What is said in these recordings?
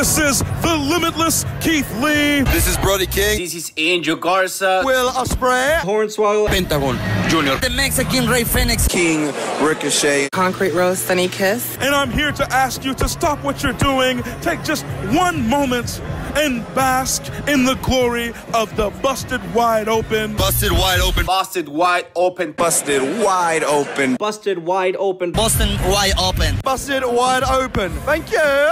This is the limitless Keith Lee. This is Brody King. This is Angel Garza. Will Ospreay. Hornswoggle. Pentagon Jr. The Mexican Ray Phoenix. King Ricochet. Concrete Rose, Sunny Kiss. And I'm here to ask you to stop what you're doing, take just one moment, and bask in the glory of the Busted Wide Open. Busted wide open. Busted wide open. Busted wide open. Busted wide open. Boston Wide Open. Busted wide open. Thank you.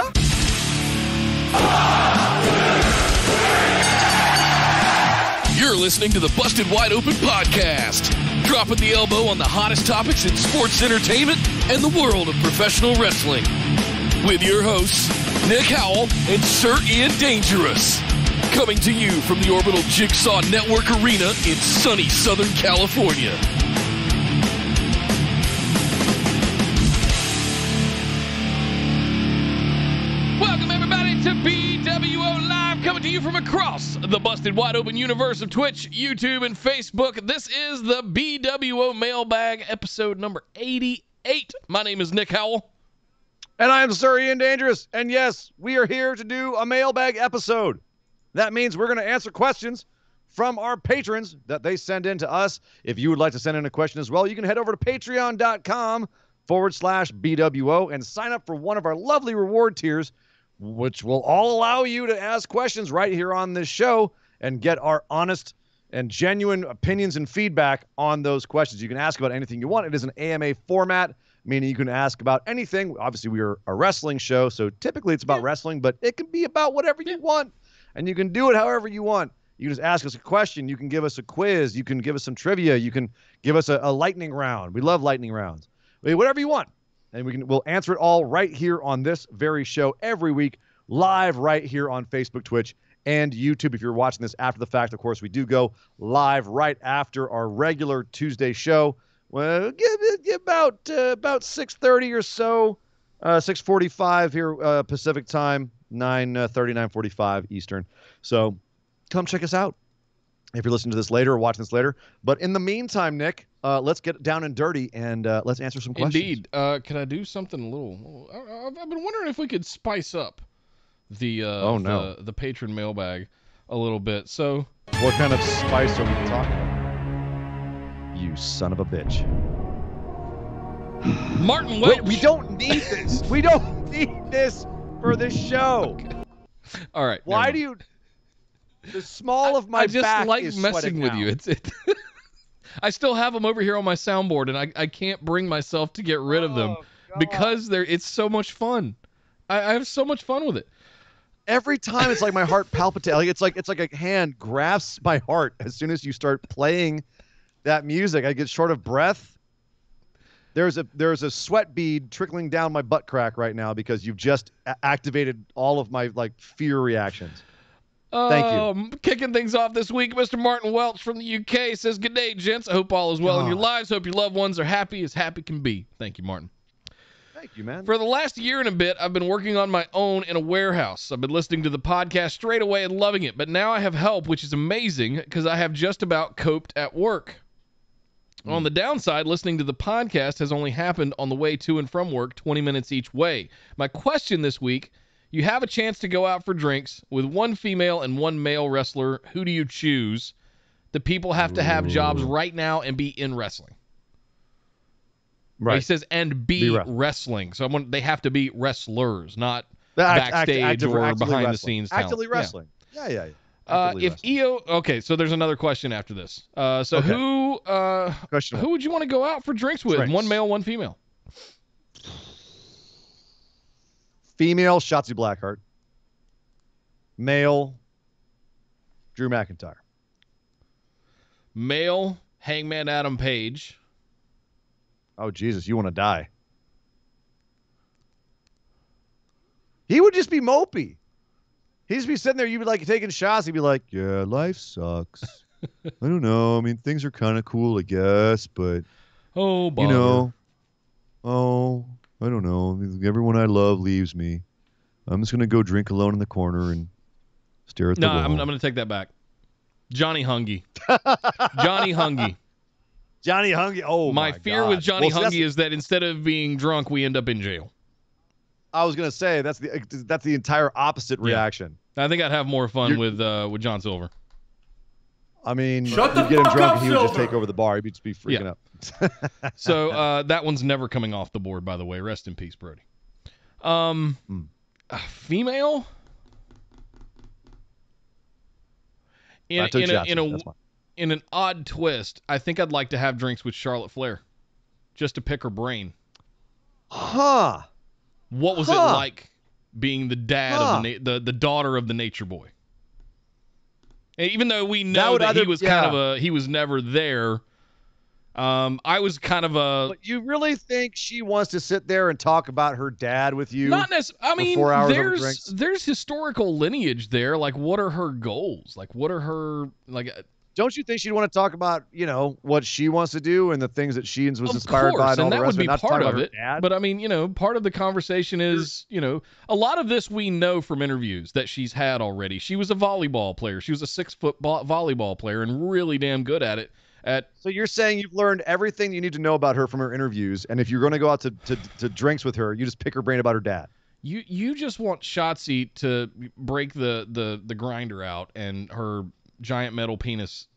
You're listening to the Busted Wide Open podcast, dropping the elbow on the hottest topics in sports entertainment and the world of professional wrestling. With your hosts, Nick Howell and Sir Ian Dangerous. Coming to you from the Orbital Jigsaw Network Arena in sunny Southern California. Welcome, everybody, to BWO Live, coming to you from across the Busted Wide Open universe of Twitch, YouTube, and Facebook. This is the BWO Mailbag, episode number 88. My name is Nick Howell. And I am Sir Ian Dangerous. And yes, we are here to do a mailbag episode. That means we're going to answer questions from our patrons that they send in to us. If you would like to send in a question as well, you can head over to patreon.com/BWO and sign up for one of our lovely reward tiers, which will all allow you to ask questions right here on this show and get our honest and genuine opinions and feedback on those questions. You can ask about anything you want. It is an AMA format, meaning you can ask about anything. Obviously, we are a wrestling show, so typically it's about wrestling, but it can be about whatever you want, and you can do it however you want. You can just ask us a question. You can give us a quiz. You can give us some trivia. You can give us a lightning round. We love lightning rounds. Whatever you want, and we'll answer it all right here on this very show every week, live right here on Facebook, Twitch, and YouTube. If you're watching this after the fact, of course, we do go live right after our regular Tuesday show. Well, give about 6:30 or so, 6:45 here Pacific time, 9:30, 9:45 Eastern. So come check us out if you're listening to this later or watching this later. But in the meantime, Nick, let's get down and dirty and let's answer some questions. Indeed. Could I do something a little? I've been wondering if we could spice up the the patron mailbag a little bit. So what kind of spice are we talking about? You son of a bitch. Martin Welch. We don't need this. We don't need this for this show. Okay. All right. Why do you... The small of my back like is messing with out. you. It's I still have them over here on my soundboard, and I can't bring myself to get rid of them because it's so much fun. I have so much fun with it. Every time it's like my heart palpitates. It's like a hand grasps my heart as soon as you start playing that music. I get short of breath. There's a sweat bead trickling down my butt crack right now because you've just activated all of my fear reactions. Thank you. Kicking things off this week, Mr. Martin Welch from the UK says, "Good day, gents. I hope all is well in your lives. Hope your loved ones are happy as happy can be." Thank you, Martin. Thank you, man. For the last year and a bit, I've been working on my own in a warehouse. I've been listening to the podcast straight away and loving it, but now I have help, which is amazing because I have just about coped at work. On the downside, listening to the podcast has only happened on the way to and from work, 20 minutes each way. My question this week, you have a chance to go out for drinks with one female and one male wrestler. Who do you choose? The people have to have jobs right now and be in wrestling. Right. He says, and be wrestling. So they have to be wrestlers, not backstage or behind the scenes talent. Actively wrestling. Yeah. If EO, okay, so there's another question after this. Who would you want to go out for drinks with? One male, one female. Female, Shotzi Blackheart. Male, Drew McIntyre. Male, Hangman Adam Page. Oh, Jesus, you want to die. He would just be mopey. He'd just be sitting there, you'd be like taking shots. He'd be like, yeah, life sucks. I don't know. I mean, things are kind of cool, I guess, but, I don't know. Everyone I love leaves me. I'm just going to go drink alone in the corner and stare at the wall. I'm going to take that back. Johnny Hungy. Johnny Hungy. Johnny Hungy. Oh, my fear God. with Johnny Hungy is that instead of being drunk, we end up in jail. I was gonna say that's the entire opposite reaction. I think I'd have more fun with John Silver. I mean, Shut you the get him fuck drunk up, and he would just Silver. take over the bar. He'd just be freaking up. So that one's never coming off the board, by the way. Rest in peace, Brody. Female. In an odd twist, I think I'd like to have drinks with Charlotte Flair, just to pick her brain. Huh? What was it like being the dad of the daughter of the Nature Boy? And even though we know that he was he was never there. I was kind of a. But you really think she wants to sit there and talk about her dad with you? Not necessarily. I mean, 4 hours over drinks? there's historical lineage there. Like, what are her goals? Like, what are her like? Don't you think she'd want to talk about, what she wants to do and the things that she was inspired by? And that would be part of it. But I mean, part of the conversation is, a lot of this we know from interviews that she's had already. She was a volleyball player. She was a 6-foot volleyball player and really damn good at it. So you're saying you've learned everything you need to know about her from her interviews, and if you're going to go out to drinks with her, you just pick her brain about her dad. You just want Shotzi to break the grinder out and her giant metal penis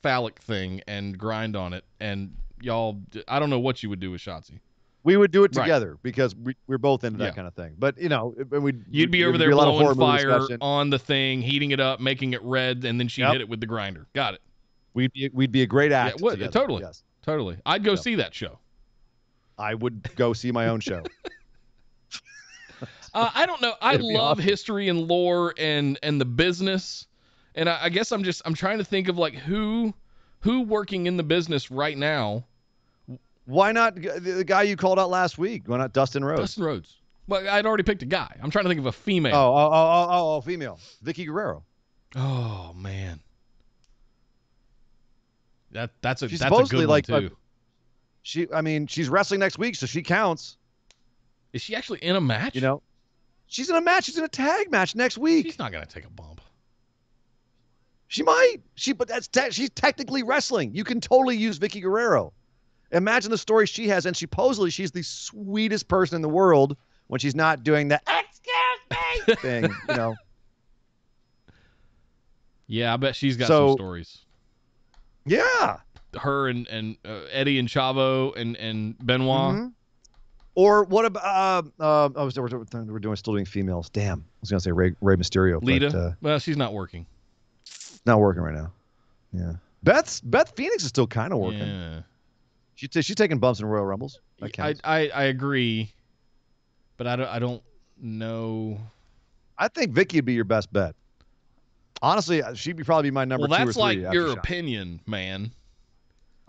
phallic thing and grind on it, and y'all, I don't know what you would do with Shotzi. We would do it together because we're both into that kind of thing. But you'd be over there blowing fire on the thing, heating it up, making it red, and then she'd hit it with the grinder. Got it. We'd be a great act. Yeah, totally. Yes. Totally. I'd go see that show. I would go see my own show. I don't know. I love history and lore and the business. And I guess I'm trying to think of like who working in the business right now. Why not the guy you called out last week? Why not Dustin Rhodes? Dustin Rhodes. Well, I'd already picked a guy. I'm trying to think of a female. Oh, female. Vicky Guerrero. Oh man. That's a good one too. She's wrestling next week, so she counts. Is she actually in a match? She's in a match. She's in a tag match next week. She's not gonna take a bump. She might. But she's technically wrestling. You can totally use Vicky Guerrero. Imagine the story she has, and supposedly she's the sweetest person in the world when she's not doing the "excuse me" thing. Yeah, I bet she's got some stories. Yeah. Her and Eddie and Chavo and Benoit. Mm-hmm. Or what about we're still doing females. Damn. I was gonna say Rey Mysterio. Lita. But, well, she's not working. Not working right now. Yeah. Beth Phoenix is still kind of working. Yeah. She's taking bumps in Royal Rumbles. That counts. I agree, but I don't know. I think Vicky would be your best bet. Honestly, she'd probably be my number 2 or 3. Well, that's like your opinion, man.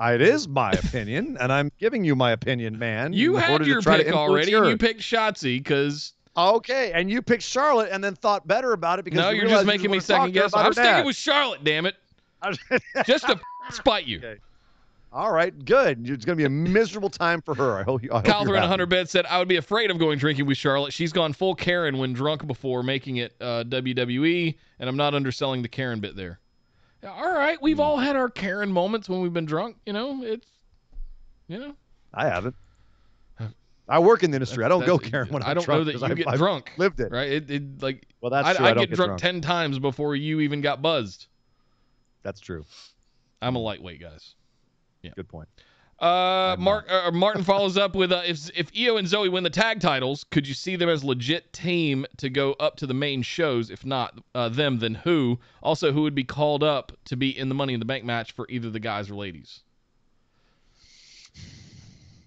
It is my opinion, and I'm giving you my opinion, man. You had your pick already, and you picked Shotzi because. Okay, and you picked Charlotte, and then thought better about it because. No, you're just making me second guess. I'm sticking with Charlotte, damn it. Just to spite you. Okay. All right, good. It's going to be a miserable time for her. I hope Kyle Thread 100 bit said, I would be afraid of going drinking with Charlotte. She's gone full Karen when drunk before making it WWE, and I'm not underselling the Karen bit there. Yeah, all right, we've all had our Karen moments when we've been drunk. I haven't. I work in the industry. I don't go Karen when I'm drunk. I don't know that you get drunk. Lived it. Right? Well, that's true. I get drunk 10 times before you even got buzzed. That's true. I'm a lightweight, guys. Yeah. Good point. Martin follows up with, if Io and Zoe win the tag titles, could you see them as legit team to go up to the main shows? If not them, then who? Also, who would be called up to be in the Money in the Bank match for either the guys or ladies?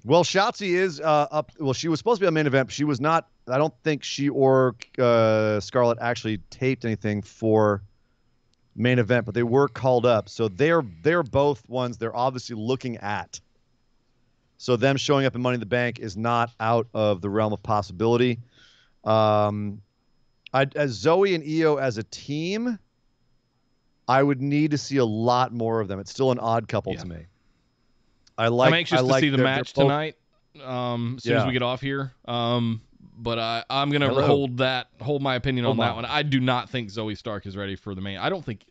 Well, Shotzi is up. Well, she was supposed to be a main event. But she was not. I don't think she or Scarlett actually taped anything for main event, but they were called up. So they're both ones they're obviously looking at. So them showing up in Money in the Bank is not out of the realm of possibility. As Zoe and Io as a team, I would need to see a lot more of them. It's still an odd couple to me. I'm anxious to see the match tonight. As soon as we get off here. But I'm gonna hold my opinion on that one. I do not think Zoe Stark is ready for the main. I don't think.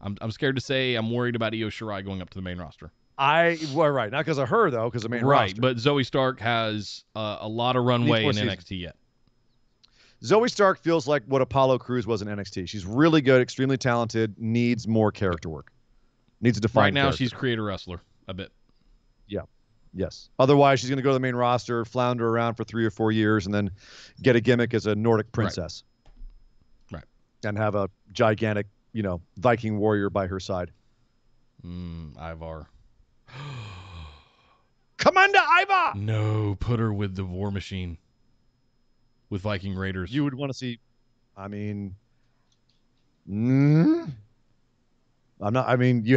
I'm scared to say I'm worried about Io Shirai going up to the main roster. Right, not because of her though, because of main Right, roster. but Zoe Stark has a lot of runway in Needs more NXT yet. Zoe Stark feels like what Apollo Crews was in NXT. She's really good, extremely talented, needs more character work. Needs a defined Right now, character. she's creator wrestler a bit. Yeah. Yes. Otherwise, she's going to go to the main roster, flounder around for 3 or 4 years, and then get a gimmick as a Nordic princess. Right. And have a gigantic, Viking warrior by her side. Ivar. Commander Ivar! No, put her with the War Machine. With Viking Raiders. You would want to see, you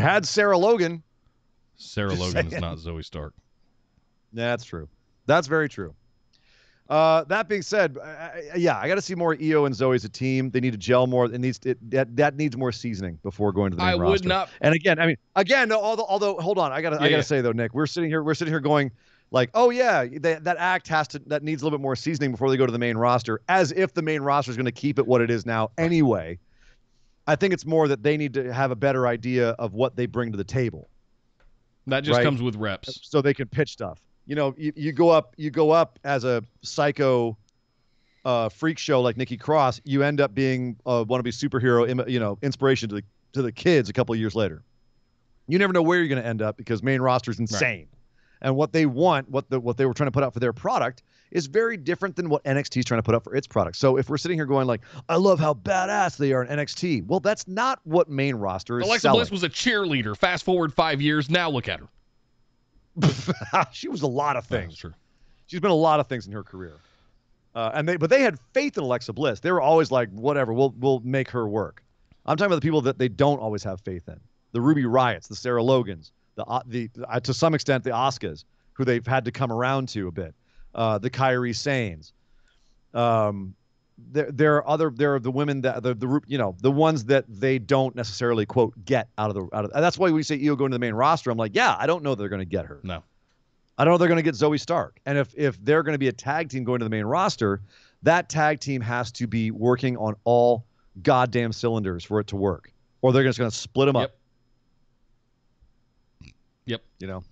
had Sarah Logan. Sarah Just Logan is saying. not Zoe Stark. That's true. That's very true. That being said, I got to see more Io and Zoe as a team. They need to gel more. That needs more seasoning before going to the main roster. I would not. And again, although hold on, I gotta say though, Nick, we're sitting here going like, oh yeah, that act that needs a little bit more seasoning before they go to the main roster, as if the main roster is going to keep it what it is now anyway. I think it's more that they need to have a better idea of what they bring to the table. That just comes with reps. So they can pitch stuff. You go up as a psycho freak show like Nikki Cross, you end up being a wannabe superhero, inspiration to the kids a couple of years later. You never know where you're going to end up because main roster is insane. Right. And what they want, what they were trying to put out for their product is very different than what NXT is trying to put out for its product. So if we're sitting here going like, I love how badass they are in NXT, well, that's not what main roster is Alexa selling. Bliss was a cheerleader. Fast forward 5 years, now look at her. She was a lot of things. That's true. She's been a lot of things in her career. But they had faith in Alexa Bliss. They were always like, whatever, we'll make her work. I'm talking about the people that they don't always have faith in. The Ruby Riots, the Sarah Logans, the to some extent the Asukas, who they've had to come around to a bit. The Kairi Sanes. There are the women that the ones that they don't necessarily quote get out of. That's why we say Io going to the main roster. I'm like, yeah, I don't know they're going to get her. No, I don't know they're going to get Zoe Stark. And if they're going to be a tag team going to the main roster, that tag team has to be working on all goddamn cylinders for it to work, or they're just going to split them up. Yep. Yep.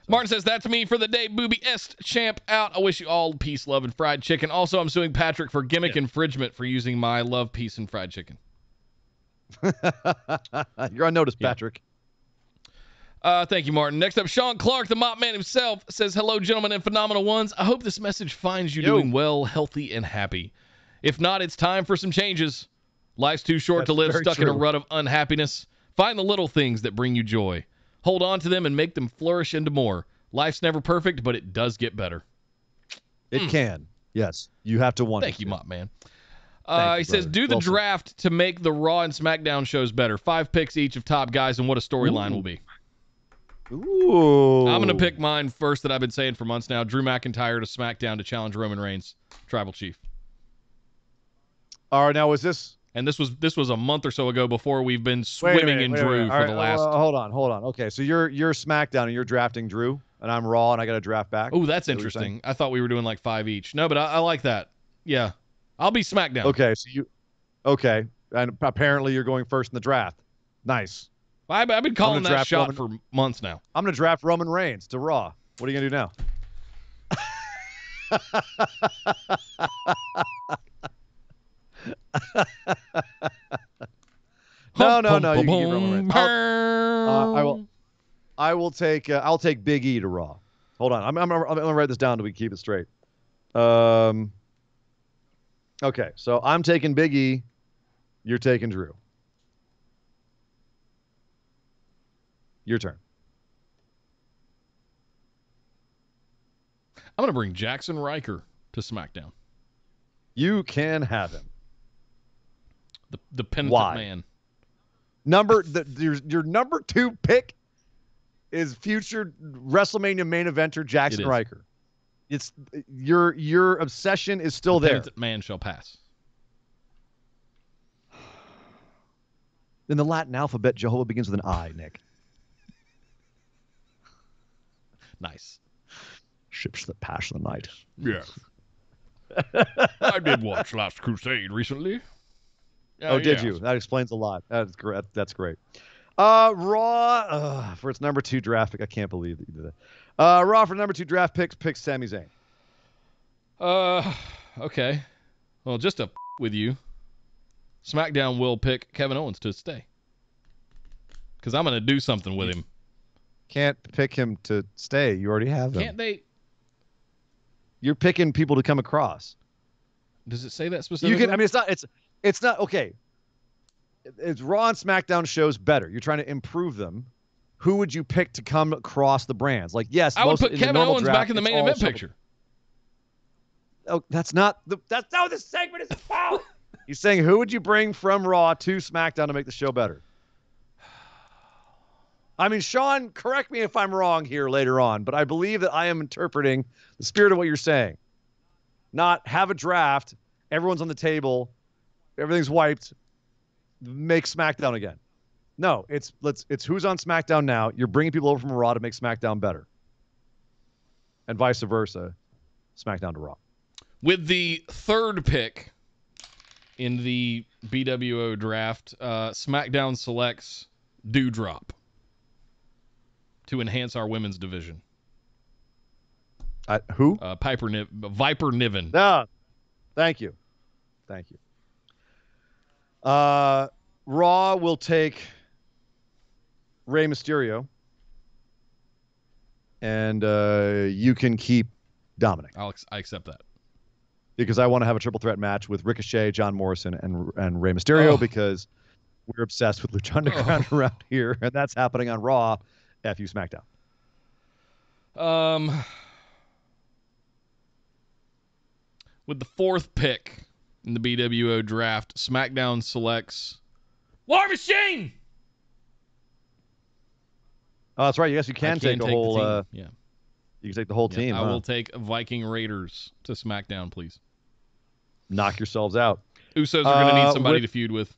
Martin says, that's me for the day. Booby Est champ out. I wish you all peace, love, and fried chicken. Also, I'm suing Patrick for gimmick infringement for using my love, peace, and fried chicken. You're on notice, Patrick. Thank you, Martin. Next up, Sean Clark, the mop man himself, says, hello, gentlemen and phenomenal ones. I hope this message finds you doing well, healthy, and happy. If not, it's time for some changes. Life's too short to live stuck in a rut of unhappiness. Find the little things that bring you joy. Hold on to them and make them flourish into more. Life's never perfect, but it does get better. It can. Yes. You have to want Thank you, Mop Man. He says, do the draft to make the Raw and SmackDown shows better. 5 picks each of top guys and what a storyline will be. Ooh. I'm going to pick mine first that I've been saying for months now. Drew McIntyre to SmackDown to challenge Roman Reigns, Tribal Chief. All right, now is this... And this was a month or so ago before we've been swimming in Drew for the last... hold on. Okay, so you're SmackDown and you're drafting Drew, and I'm Raw and I got to draft back? Oh, that's interesting. I thought we were doing like 5 each. No, but I like that. Yeah. I'll be SmackDown. Okay, Okay, and apparently you're going first in the draft. Nice. I've been calling that shot for months now. I'm going to draft Roman Reigns to Raw. What are you going to do now? No. You can get Roman Reigns. I'll take Big E to Raw. Hold on. I'm gonna write this down so we keep it straight. Okay, so I'm taking Big E. You're taking Drew. Your turn. I'm gonna bring Jackson Riker to SmackDown. You can have him. The penitent man. Your number 2 pick is future WrestleMania main eventer Jackson Riker. It's your obsession is still there. Penitent man shall pass. In the Latin alphabet, Jehovah begins with an I, Nick. Nice. Ships that pass the night. Yeah. I did watch Last Crusade recently. Did you? That explains a lot. That's great. Raw for its number 2 draft pick. I can't believe that you did that. Raw for number 2 draft pick Sami Zayn. Okay. Well, just to with you, SmackDown will pick Kevin Owens to stay. Because I'm going to do something with him. Can't pick him to stay. You already have him. Can't they? You're picking people to come across. Does it say that specifically? You can. I mean, it's not okay. It's Raw and SmackDown shows better. You're trying to improve them. Who would you pick to come across the brands? Like, yes, I would put Kevin Owens back in the main event picture. Oh, that's not how this segment is about. He's saying, who would you bring from Raw to SmackDown to make the show better? I mean, Sean, correct me if I'm wrong here later on, but I believe that I am interpreting the spirit of what you're saying. Not have a draft, everyone's on the table, everything's wiped, make SmackDown again. No, it's who's on SmackDown now. You're bringing people over from Raw to make SmackDown better. And vice versa, SmackDown to Raw. With the 3rd pick in the BWO draft, SmackDown selects Doudrop to enhance our women's division. Who? Viper Niven. No. Thank you. Raw will take Rey Mysterio. And you can keep Dominic. I accept that. Because I want to have a triple threat match with Ricochet, John Morrison, and Rey Mysterio because we're obsessed with Lucha Underground around here, and that's happening on Raw. F you, SmackDown. With the 4th pick in the BWO draft, SmackDown selects War Machine. Oh, that's right. Yes, you can take a whole. Yeah, you can take the whole team. I will take Viking Raiders to SmackDown, please. Knock yourselves out. Usos are going to need somebody to feud with.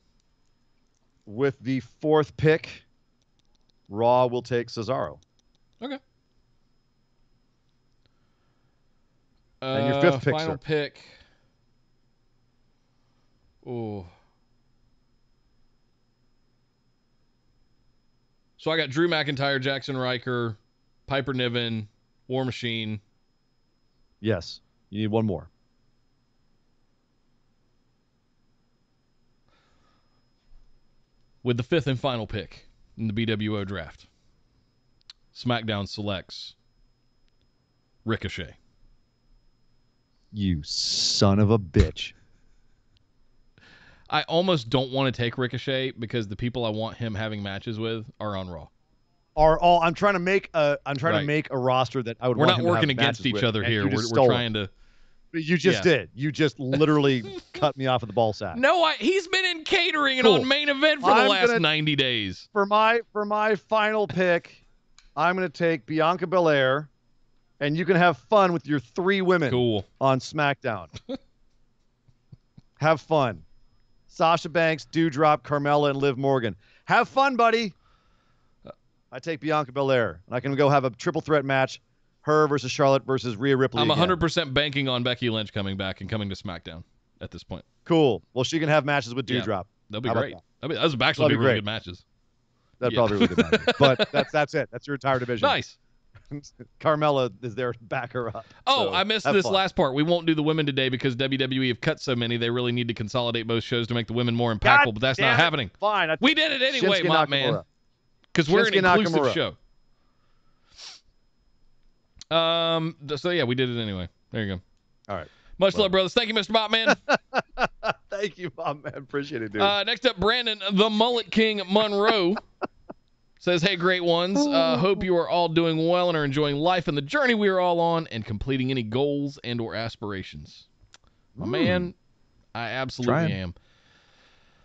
With the 4th pick, Raw will take Cesaro. Okay. And your 5th pick, final pick. Oh. So I got Drew McIntyre, Jackson Riker, Piper Niven, War Machine. Yes. You need one more. With the 5th and final pick in the BWO draft, SmackDown selects Ricochet. You son of a bitch. I almost don't want to take Ricochet because the people I want him having matches with are on Raw. I'm trying to make a roster that I would. We're want not him working to have against each with, other here. We're trying to. You just did. You just literally cut me off at the ball sack. No, he's been in catering and on main event for the last 90 days. For my final pick, I'm going to take Bianca Belair, and you can have fun with your 3 women on SmackDown. Have fun. Sasha Banks, Doudrop, Carmella, and Liv Morgan. Have fun, buddy. I take Bianca Belair, and I can go have a triple threat match. Her versus Charlotte versus Rhea Ripley. I'm 100% banking on Becky Lynch coming back and coming to SmackDown at this point. Cool. Well, she can have matches with Doudrop. Yeah, that'll be great. Those would actually be really good matches. That'd probably be really good matches. But that's it. That's your entire division. Nice. Carmella is there to back her up. Oh, so I missed this last part. We won't do the women today because WWE have cut so many. They really need to consolidate both shows to make the women more impactful, but that's not happening. Fine. We did it anyway, Mop Man. Because we're an inclusive show. So yeah, we did it anyway. There you go. All right. Much love, brothers. Thank you, Mr. Mop Man. Thank you, Mop Man. Appreciate it, dude. Next up, Brandon, the Mullet King Monroe, says, hey, great ones. Hope you are all doing well and are enjoying life and the journey we are all on and completing any goals and or aspirations. My man, I absolutely am.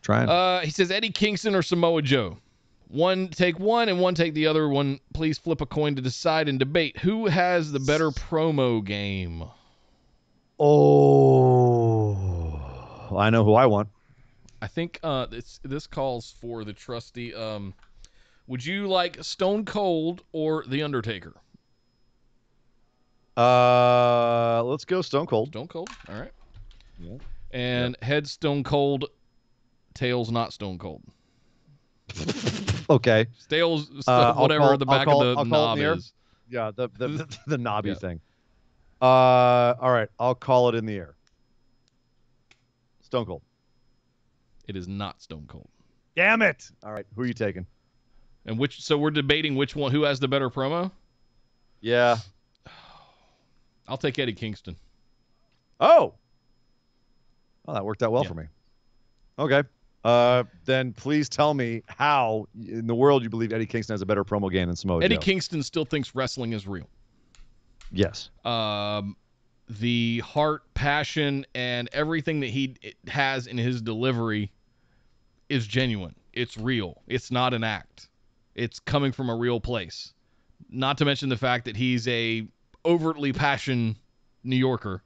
Trying. He says, Eddie Kingston or Samoa Joe? One take one and one take the other one. Please flip a coin to decide and debate who has the better promo game. Oh, I know who I want. I think this calls for the trusty. Would you like Stone Cold or The Undertaker? Let's go Stone Cold. Stone Cold. All right. Yeah. And head Stone Cold, tails not Stone Cold. Okay. Stale, I'll whatever call- the I'll back call- of the I'll call it knob in the air. is. Yeah, the knobby Yeah. thing. All right, I'll call it in the air. Stone Cold. It is not Stone Cold. Damn it! All right, who are you taking? And so we're debating which one, who has the better promo? Yeah. I'll take Eddie Kingston. Oh, that worked out well Yeah. for me. Okay. Then please tell me how in the world you believe Eddie Kingston has a better promo game than Samoa Eddie Joe. Kingston still thinks wrestling is real. Yes. The heart, passion, and everything that he has in his delivery is genuine. It's real. It's not an act. It's coming from a real place. Not to mention the fact that he's a overtly passionate New Yorker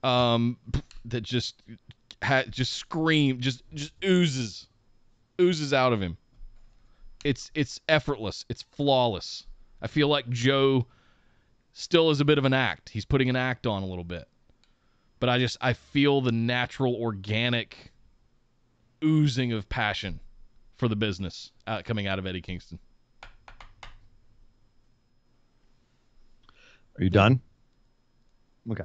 that just scream, just oozes out of him. It's effortless. It's flawless. I feel like Joe still is a bit of an act. He's putting an act on a little bit. But I feel the natural, organic oozing of passion for the business coming out of Eddie Kingston. Are you done? Okay.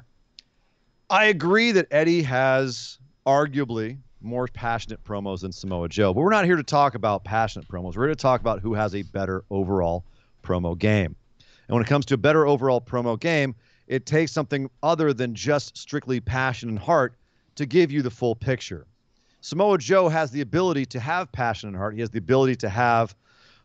I agree that Eddie has arguably more passionate promos than Samoa Joe, but we're not here to talk about passionate promos. We're here to talk about who has a better overall promo game. And when it comes to a better overall promo game, it takes something other than just strictly passion and heart to give you the full picture. Samoa Joe has the ability to have passion and heart. He has the ability to have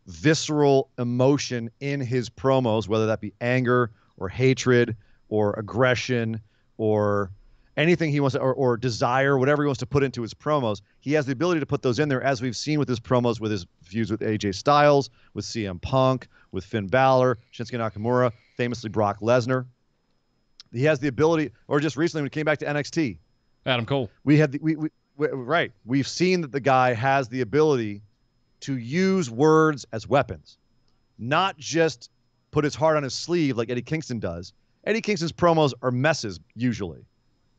visceral emotion in his promos, whether that be anger or hatred or aggression or anything he wants to, or desire, whatever he wants to put into his promos. He has the ability to put those in there, as we've seen with his promos, with his feuds with AJ Styles, with CM Punk, with Finn Balor, Shinsuke Nakamura, famously Brock Lesnar. He has the ability, or just recently when he came back to NXT, Adam Cole. Right. We've seen that the guy has the ability to use words as weapons, not just put his heart on his sleeve like Eddie Kingston does. Eddie Kingston's promos are messes usually.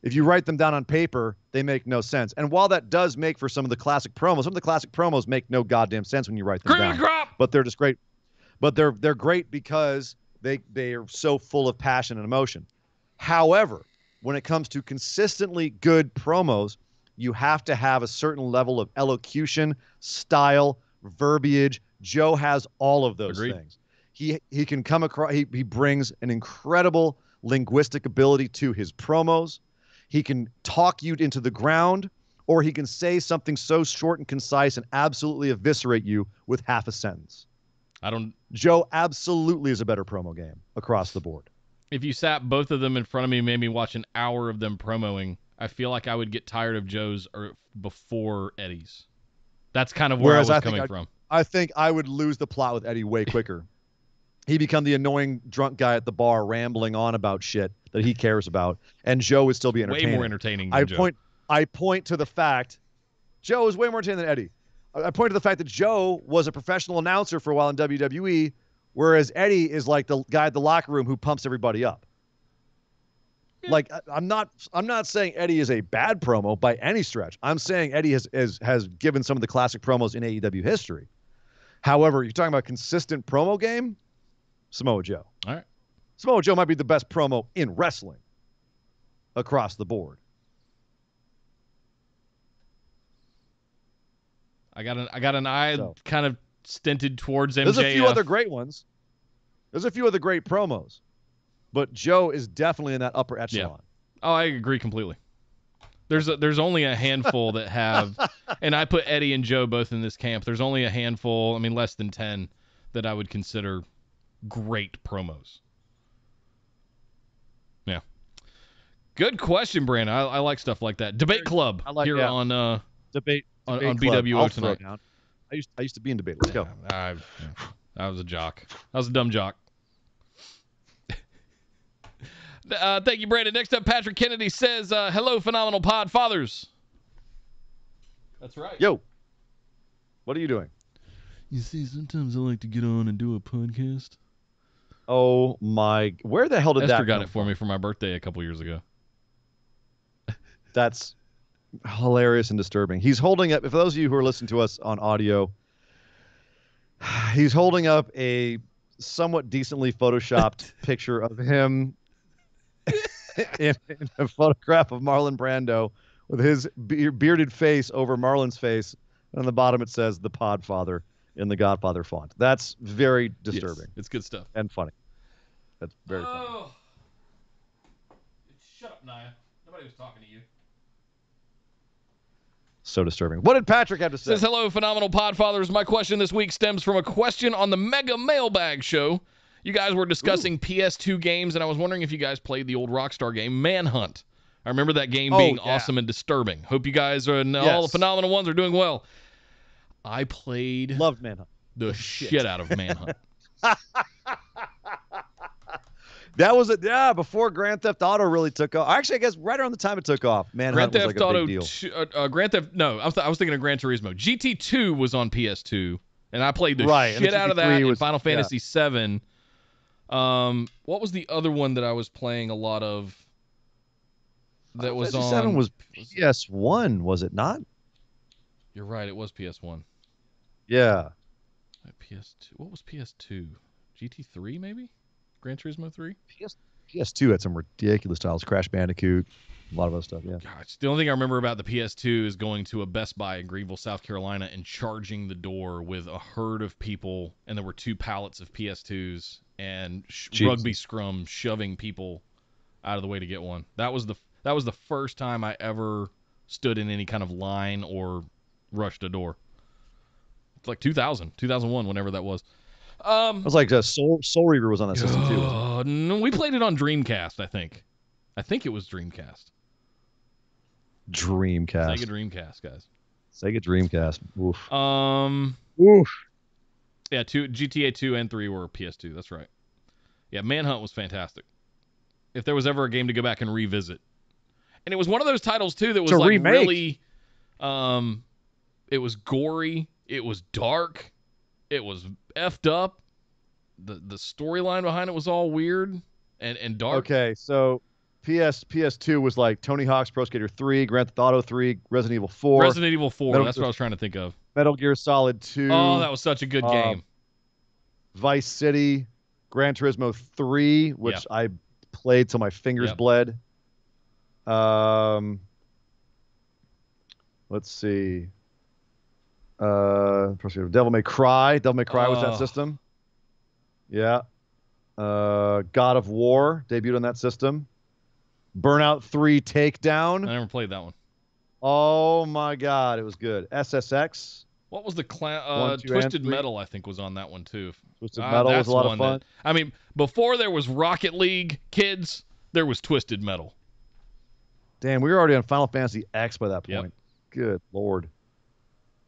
If you write them down on paper, they make no sense. And while that does make for some of the classic promos make no goddamn sense when you write them down. Crop! But they're just great. But they're great because they are so full of passion and emotion. However, when it comes to consistently good promos, you have to have a certain level of elocution, style, verbiage. Joe has all of those Agreed. things. He can come across, he brings an incredible linguistic ability to his promos. He can talk you into the ground, or he can say something so short and concise and absolutely eviscerate you with half a sentence. Joe absolutely is a better promo game across the board. If you sat both of them in front of me and made me watch an hour of them promoing, I feel like I would get tired of Joe's or before Eddie's. That's kind of where I was coming from. I think I would lose the plot with Eddie way quicker. He'd become the annoying drunk guy at the bar rambling on about shit that he cares about, and Joe would still be entertaining. Way more entertaining than Joe. I point to the fact Joe is way more entertaining than Eddie. I point to the fact that Joe was a professional announcer for a while in WWE, whereas Eddie is like the guy at the locker room who pumps everybody up. Yeah. Like, I'm not saying Eddie is a bad promo by any stretch. I'm saying Eddie has given some of the classic promos in AEW history. However, you're talking about consistent promo game, Samoa Joe. All right. Samoa Joe might be the best promo in wrestling across the board. I got an eye kind of stinted towards MJF. There's a few other great ones. There's a few other great promos. But Joe is definitely in that upper echelon. Yeah. Oh, I agree completely. There's only a handful that have, and I put Eddie and Joe both in this camp. There's only a handful, I mean less than 10, that I would consider great promos. Yeah. Good question, Brandon. I like stuff like that. Debate Club here on Debate on Club. BWO I'll tonight. throw down. I used to be in debate. Let's go. I was a jock. I was a dumb jock. Thank you, Brandon. Next up, Patrick Kennedy says, hello, Phenomenal Pod Fathers. That's right. Yo. What are you doing? You see, sometimes I like to get on and do a podcast. Oh, my. Where the hell did Esther that got come it for me for my birthday a couple years ago. That's hilarious and disturbing. He's holding up, for those of you who are listening to us on audio, He's holding up a somewhat decently photoshopped picture of him in a photograph of Marlon Brando with his bearded face over Marlon's face. And on the bottom it says The Podfather in the Godfather font. That's very disturbing. Yes, it's good stuff. And funny. That's very funny. Shut up, Naya. Nobody was talking to you. So disturbing. What did Patrick have to say? Says, hello, phenomenal Podfathers. My question this week stems from a question on the Mega Mailbag show. You guys were discussing PS2 games, and I was wondering if you guys played the old Rockstar game, Manhunt. I remember that game being awesome and disturbing. Hope you guys and all the phenomenal ones are doing well. I loved Manhunt. The shit out of Manhunt. That was before Grand Theft Auto really took off. Actually, I guess right around the time it took off, Manhunt was like a big deal. Grand Theft, no, I was thinking of Gran Turismo. GT2 was on PS2, and I played the shit out of that in Final Fantasy VII. What was the other one that I was playing a lot of? That was on. VII was PS1, was it not? You're right, it was PS1. Yeah. PS2. What was PS2? GT3 maybe? Gran Turismo 3? PS2 had some ridiculous titles. Crash Bandicoot, a lot of other stuff, yeah. Gosh, the only thing I remember about the PS2 is going to a Best Buy in Greenville, South Carolina, and charging the door with a herd of people, and there were 2 pallets of PS2s, and rugby scrum shoving people out of the way to get one. That was the first time I ever stood in any kind of line or rushed a door. It's like 2001, whenever that was. It was like Soul Reaver was on that system too. No, we played it on Dreamcast, I think. I think it was Dreamcast. Sega Dreamcast, guys. Sega Dreamcast. Oof. Oof. Yeah, GTA 2 and 3 were PS2. That's right. Yeah, Manhunt was fantastic. If there was ever a game to go back and revisit. And it was one of those titles too that was like remake. Really it was gory, it was dark, it was effed up. The storyline behind it was all weird and dark. Okay, so PS2 was like Tony Hawk's Pro Skater 3, Grand Theft Auto 3, Resident Evil 4. Resident Evil 4, that's what I was trying to think of. Metal Gear Solid 2. Oh, that was such a good game. Vice City, Gran Turismo 3, which I played till my fingers bled. Let's see. Devil May Cry. Devil May Cry was that system. Yeah. God of War debuted on that system. Burnout 3 Takedown. I never played that one. Oh my God, it was good. SSX. What was the Twisted Metal? I think was on that one too. Twisted Metal was a lot of fun. I mean, before there was Rocket League, kids, there was Twisted Metal. Damn, we were already on Final Fantasy X by that point. Yep. Good Lord.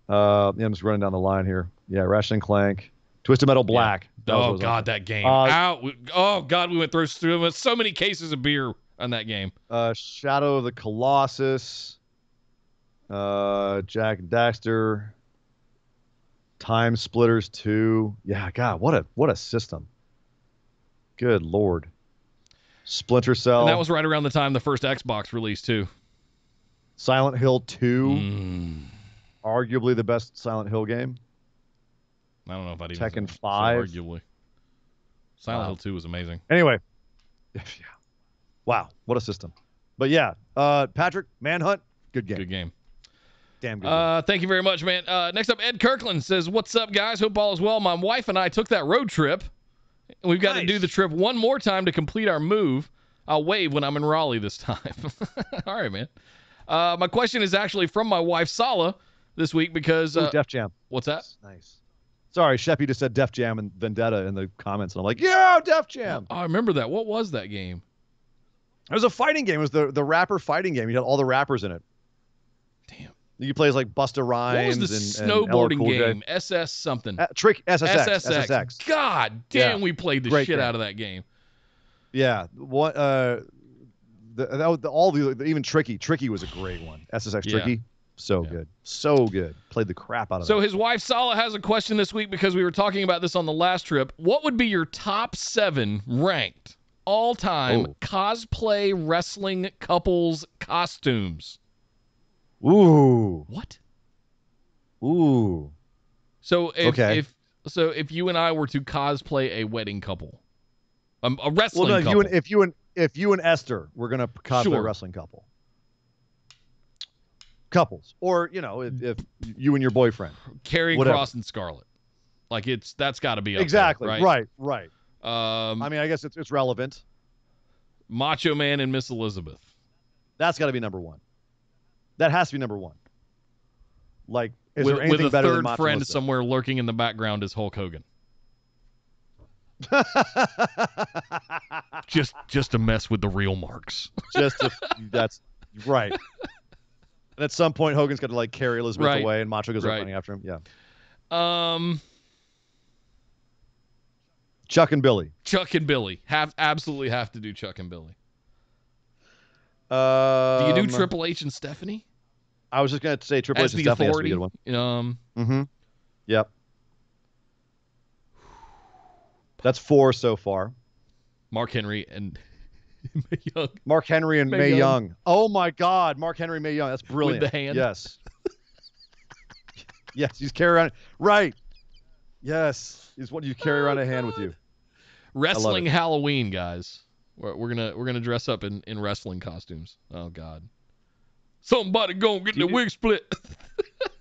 I'm just running down the line here. Yeah, Ratchet and Clank, Twisted Metal Black. Yeah. Oh God, that game. Oh God, we went through so many cases of beer on that game. Shadow of the Colossus. Jack and Daxter. Time Splitters 2. Yeah, God, what a system. Good Lord. Splinter Cell. And that was right around the time the first Xbox released too. Silent Hill 2. Arguably the best Silent Hill game. I don't know if I'd even Tekken 5. Arguably. Silent Hill 2 was amazing. Anyway. Yeah. Wow, what a system. But yeah, Patrick, Manhunt, good game. Good game. Damn good. Thank you very much, man. Next up, Ed Kirkland says, "What's up, guys? Hope all is well. My wife and I took that road trip. We've got to do the trip one more time to complete our move. I'll wave when I'm in Raleigh this time." All right, man. My question is actually from my wife, Sala, this week because... Def Jam. What's that? Nice. Sorry, Sheppy just said Def Jam and Vendetta in the comments, and I'm like, yeah, Def Jam. Oh, I remember that. What was that game? It was a fighting game. It was the rapper fighting game. You had all the rappers in it. Damn. You play as like Busta Rhymes. What was the snowboarding game? SS something. SSX. God damn, we played the Great shit game. Out of that game. Yeah. What? Even Tricky. Tricky was a great one. SSX Tricky. So good. So good. Played the crap out of it. So his wife Sala has a question this week because we were talking about this on the last trip. What would be your top 7 ranked all-time cosplay wrestling couples costumes? Ooh. What? Ooh. So if So if you and I were to cosplay a wedding couple, a wrestling Well, no, couple. if you and Esther were gonna cosplay Sure. a wrestling couples, or if you and your boyfriend, Karrion whatever. Kross and Scarlett. Like that's got to be up exactly there, right? right. I I mean, I guess it's relevant. Macho Man and Miss Elizabeth. That's got to be number one. That has to be number one. Like, is with there anything a better than third Macho friend Elizabeth? somewhere lurking in the background is Hulk Hogan. Just to mess with the real marks. That's right. And at some point, Hogan's got to like carry Elizabeth Right. away, and Macho goes Right. running after him. Yeah. Chuck and Billy. Chuck and Billy absolutely have to do Chuck and Billy. Do Do you do Triple H and Stephanie I was just gonna say Triple as H and the Stephanie has to be a authority? good one. Um, Yep. That's 4 so far. Mark Henry and Mae Young. Mark Henry and Mae Mae Young. Young. Oh my God, Mark Henry, Mae Young. That's brilliant. With the hand. Yes. Yes, he's carry around. Right. Yes, he's what you carry around a hand with you. Wrestling Halloween, guys. We're gonna dress up in wrestling costumes. Oh God. Somebody gonna get the wig split.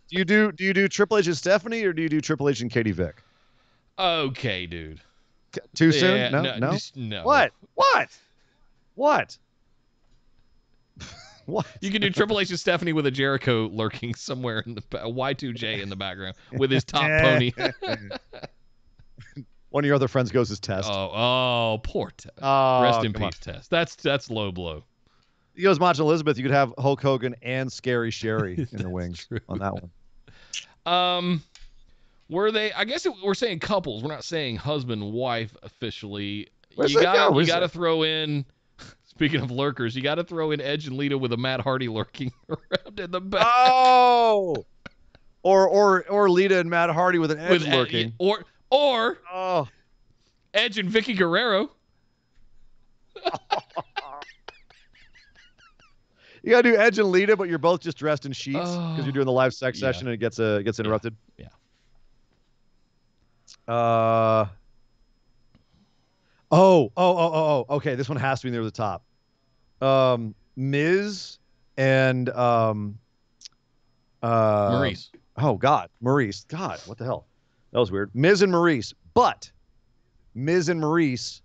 Do you do Triple H and Stephanie, or do you do Triple H and Katie Vick? Okay, dude. Too soon? Yeah, No. just no. What? What? You can do Triple H and Stephanie with a Jericho lurking somewhere in the Y2J in the background with his top pony. One of your other friends goes as Test. Oh, poor Test. Oh, Rest in come on. peace, Test. That's low blow. He goes Macho Elizabeth. You could have Hulk Hogan and Scary Sherry in the wings true. on that one. Were they? I guess we're saying couples. We're not saying husband wife officially. Where's You that go? got Where's to that? throw in. Speaking of lurkers, you got to throw in Edge and Lita with a Matt Hardy lurking around in the back. Oh, or Lita and Matt Hardy with an edge lurking. Or Oh, Edge and Vicky Guerrero. you gotta do Edge and Lita, but you're both just dressed in sheets because Oh. you're doing the live sex Yeah. session and it gets interrupted. Yeah. Oh. Okay, this one has to be near the top. Miz and Maurice. Oh God, Maurice. God, what the hell? That was weird. Miz and Maurice, but Miz and Maurice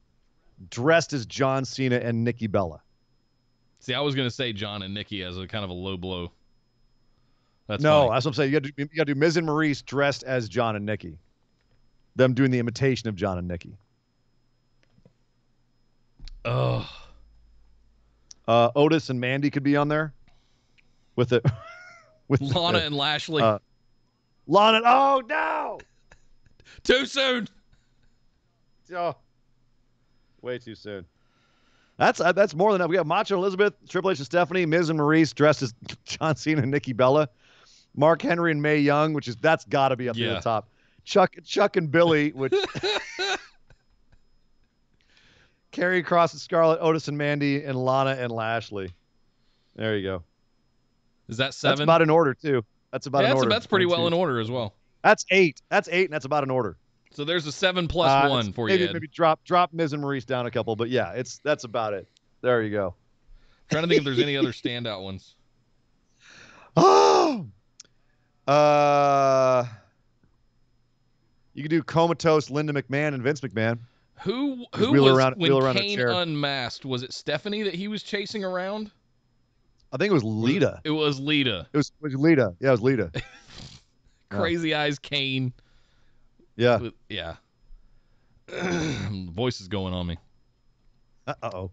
dressed as John Cena and Nikki Bella. See, I was gonna say John and Nikki as a kind of a low blow. That's No, funny. that's what I'm saying. You got to do Miz and Maurice dressed as John and Nikki. Them doing the imitation of John and Nikki. Oh, Otis and Mandy could be on there. With it, with Lana and Lashley. Lana. Oh no! Too soon. Oh, way too soon. That's more than enough. We got Macho Elizabeth, Triple H and Stephanie, Miz and Maurice dressed as John Cena and Nikki Bella, Mark Henry and Mae Young, which that's got to be up near Yeah. the top. Chuck and Billy, which Karrion Kross and Scarlett, Otis and Mandy, and Lana and Lashley. There you go. Is that That's 7? about in order too. That's about in order. That's pretty 1, well 2. in order as well. That's 8. That's 8, and that's about in order. So there's a 7 plus 1 for maybe, you, Ed. Maybe drop Miz and Maurice down a couple, but yeah, that's about it. There you go. Trying to think if there's any other standout ones. Oh, you could do comatose Linda McMahon and Vince McMahon. Who wheel was around- when wheel around a Kane chair. unmasked? Was it Stephanie that he was chasing around? I think it was Lita. It was Lita. It was Lita. Yeah, it was Lita. Crazy Eyes Kane. Yeah. Yeah. Voice is going on me. Uh-oh.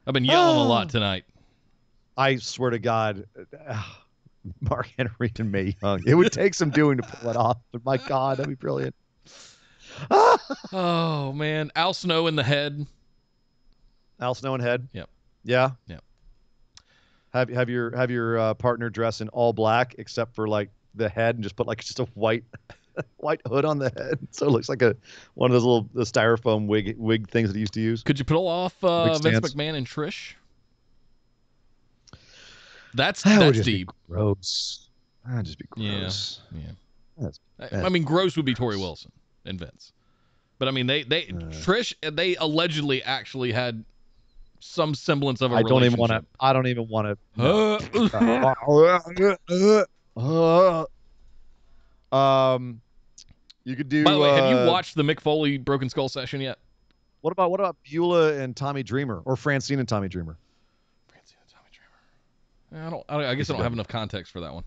I've been yelling a lot tonight. I swear to God, Mark Henry and Mae Young. It would take some doing to pull it off, but my God, that'd be brilliant. Oh man, Al Snow in the head. Al Snow and head. Yep. Yeah. Yep. Have your partner dress in all black except for like the head, and just put like just a white hood on the head, so it looks like one of those little the styrofoam wig things that he used to use. Could you pull off Big Vince stance. McMahon and Trish? That's That would just deep. be gross. That'd just be gross. Yeah. That's I mean, gross would be Tori Wilson. and Vince. But I mean, Trish, they allegedly actually had some semblance of a relationship. I don't even want to. You could do. By the way, have you watched the Mick Foley Broken Skull session yet? What about Beulah and Tommy Dreamer, or Francine and Tommy Dreamer? Francine and Tommy Dreamer. I guess I don't have enough context for that one.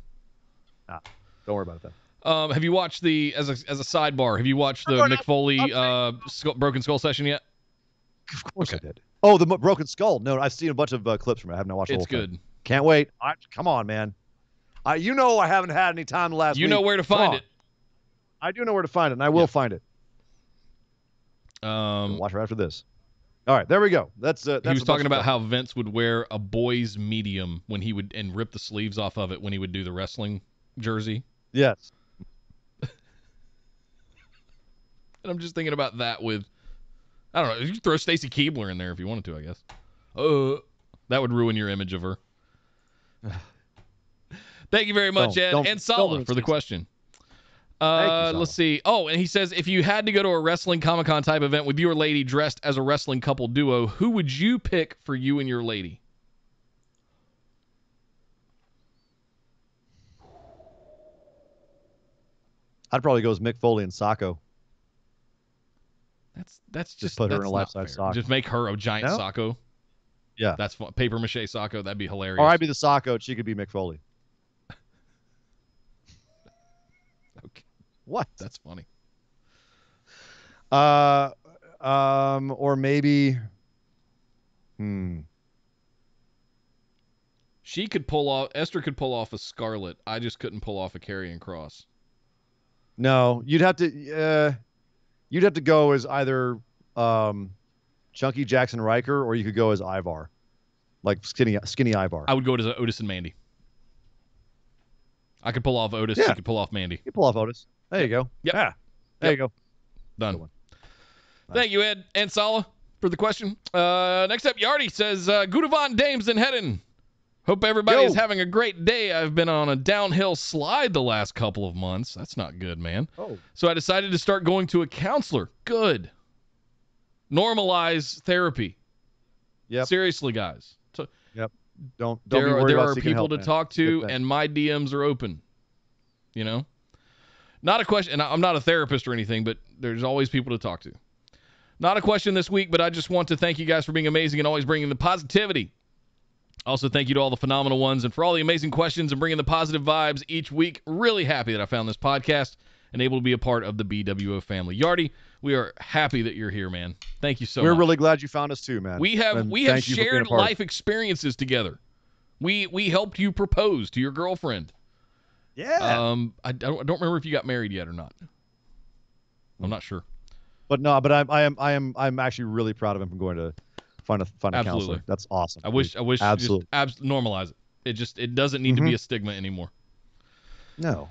Don't worry about it then. Have you watched as a sidebar? Have you watched the Mick Foley Broken Skull session yet? Of course I did. Oh, the Broken Skull. No, I've seen a bunch of clips from it. I haven't watched the whole thing. It's good. Can't wait. Come on, man. I haven't had any time the last week. You know where to find it. I do know where to find it, and I will find it. Watch right after this. All right, there we go. That's he was talking about how Vince would wear a boy's medium when he would and rip the sleeves off of it when he would do the wrestling jersey. Yes. And I'm just thinking about that with, I don't know, you could throw Stacy Keibler in there if you wanted to, I guess. That would ruin your image of her. Thank you very much, Ed and Sala, for the question. Let's see. Oh, and he says, if you had to go to a wrestling Comic-Con type event with your lady dressed as a wrestling couple duo, who would you pick for you and your lady? I'd probably go with Mick Foley and Socko. That's just put her in a life-size sock. Just make her a giant Socko. Yeah. That's fun. Paper mache Socko. That'd be hilarious. Or I'd be the Socko and she could be Mick Foley. Okay. What? That's funny. Or maybe Esther could pull off a Scarlet. I just couldn't pull off a Karrion Kross. No, you'd have to go as either Chunky Jackson Riker, or you could go as Ivar, like skinny Ivar. I would go as Otis and Mandy. I could pull off Otis. Yeah. You could pull off Mandy. You pull off Otis. There you go. Yep. Yeah. There you go. Done. Nice. Thank you, Ed and Sala, for the question. Next up, Yardy says, Gudavon Dames in Hedden. Hope everybody is having a great day. I've been on a downhill slide the last couple of months. That's not good, man. Oh. So I decided to start going to a counselor. Good. Normalize therapy. Yep. Seriously, guys. Yep. Don't be worried there about are seeking people help, to talk to, and my DMs are open. You know? Not a question, and I'm not a therapist or anything, but there's always people to talk to. Not a question this week, but I just want to thank you guys for being amazing and always bringing the positivity. Also, thank you to all the phenomenal ones and for all the amazing questions and bringing the positive vibes each week. Really happy that I found this podcast and able to be a part of the BWO family. Yardy, we are happy that you're here, man. Thank you so much. We're really glad you found us too, man. We have shared life experiences together. We helped you propose to your girlfriend. Yeah. I don't remember if you got married yet or not. I'm not sure. But I'm actually really proud of him for going to find a counselor. That's awesome. I wish absolutely just normalize it. It doesn't need to be a stigma anymore. No.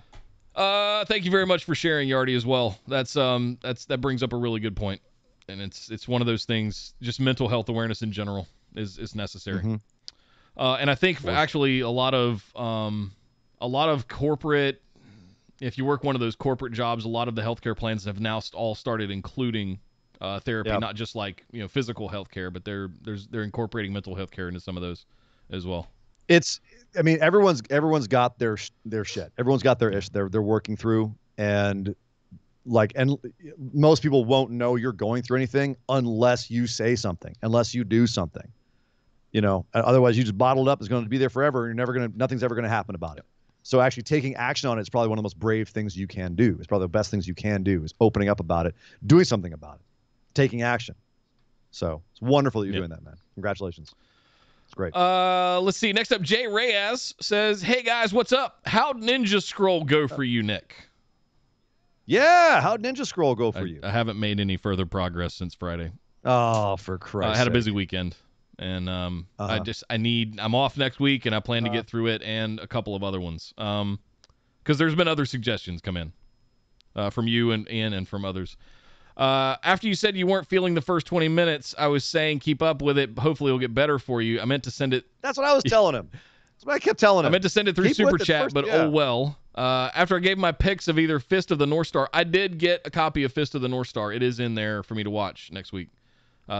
Thank you very much for sharing, Yardy, as well. That brings up a really good point. And it's one of those things, just mental health awareness in general is necessary. And I think actually a lot of corporate, if you work one of those corporate jobs, a lot of the healthcare plans have now all started including therapy, not just like physical healthcare, but they're incorporating mental health care into some of those as well. Everyone's got their shit. Everyone's got their ish they're working through, and most people won't know you're going through anything unless you say something, unless you do something. Otherwise you just bottled up. It's going to be there forever, and nothing's ever going to happen about it. So actually taking action on it is probably one of the most brave things you can do. It's probably the best things you can do is opening up about it, doing something about it, taking action. So it's wonderful that you're doing that, man. Congratulations. It's great. Let's see. Next up, Jay Reyes says, hey guys, what's up? How'd Ninja Scroll go for you, Nick? Yeah. How'd Ninja Scroll go for you? I haven't made any further progress since Friday. Oh, for Christ's sake. I had a busy weekend. And I'm off next week, and I plan to get through it and a couple of other ones. Because there's been other suggestions come in from you and Ian and from others. After you said you weren't feeling the first 20 minutes, I was saying keep up with it. Hopefully it'll get better for you. I meant to send it. That's what I was telling him. So I kept telling him. I meant to send it through Keep Super with it Chat, first, but yeah. oh well. After I gave my picks of either Fist of the North Star, I did get a copy of Fist of the North Star. It is in there for me to watch next week.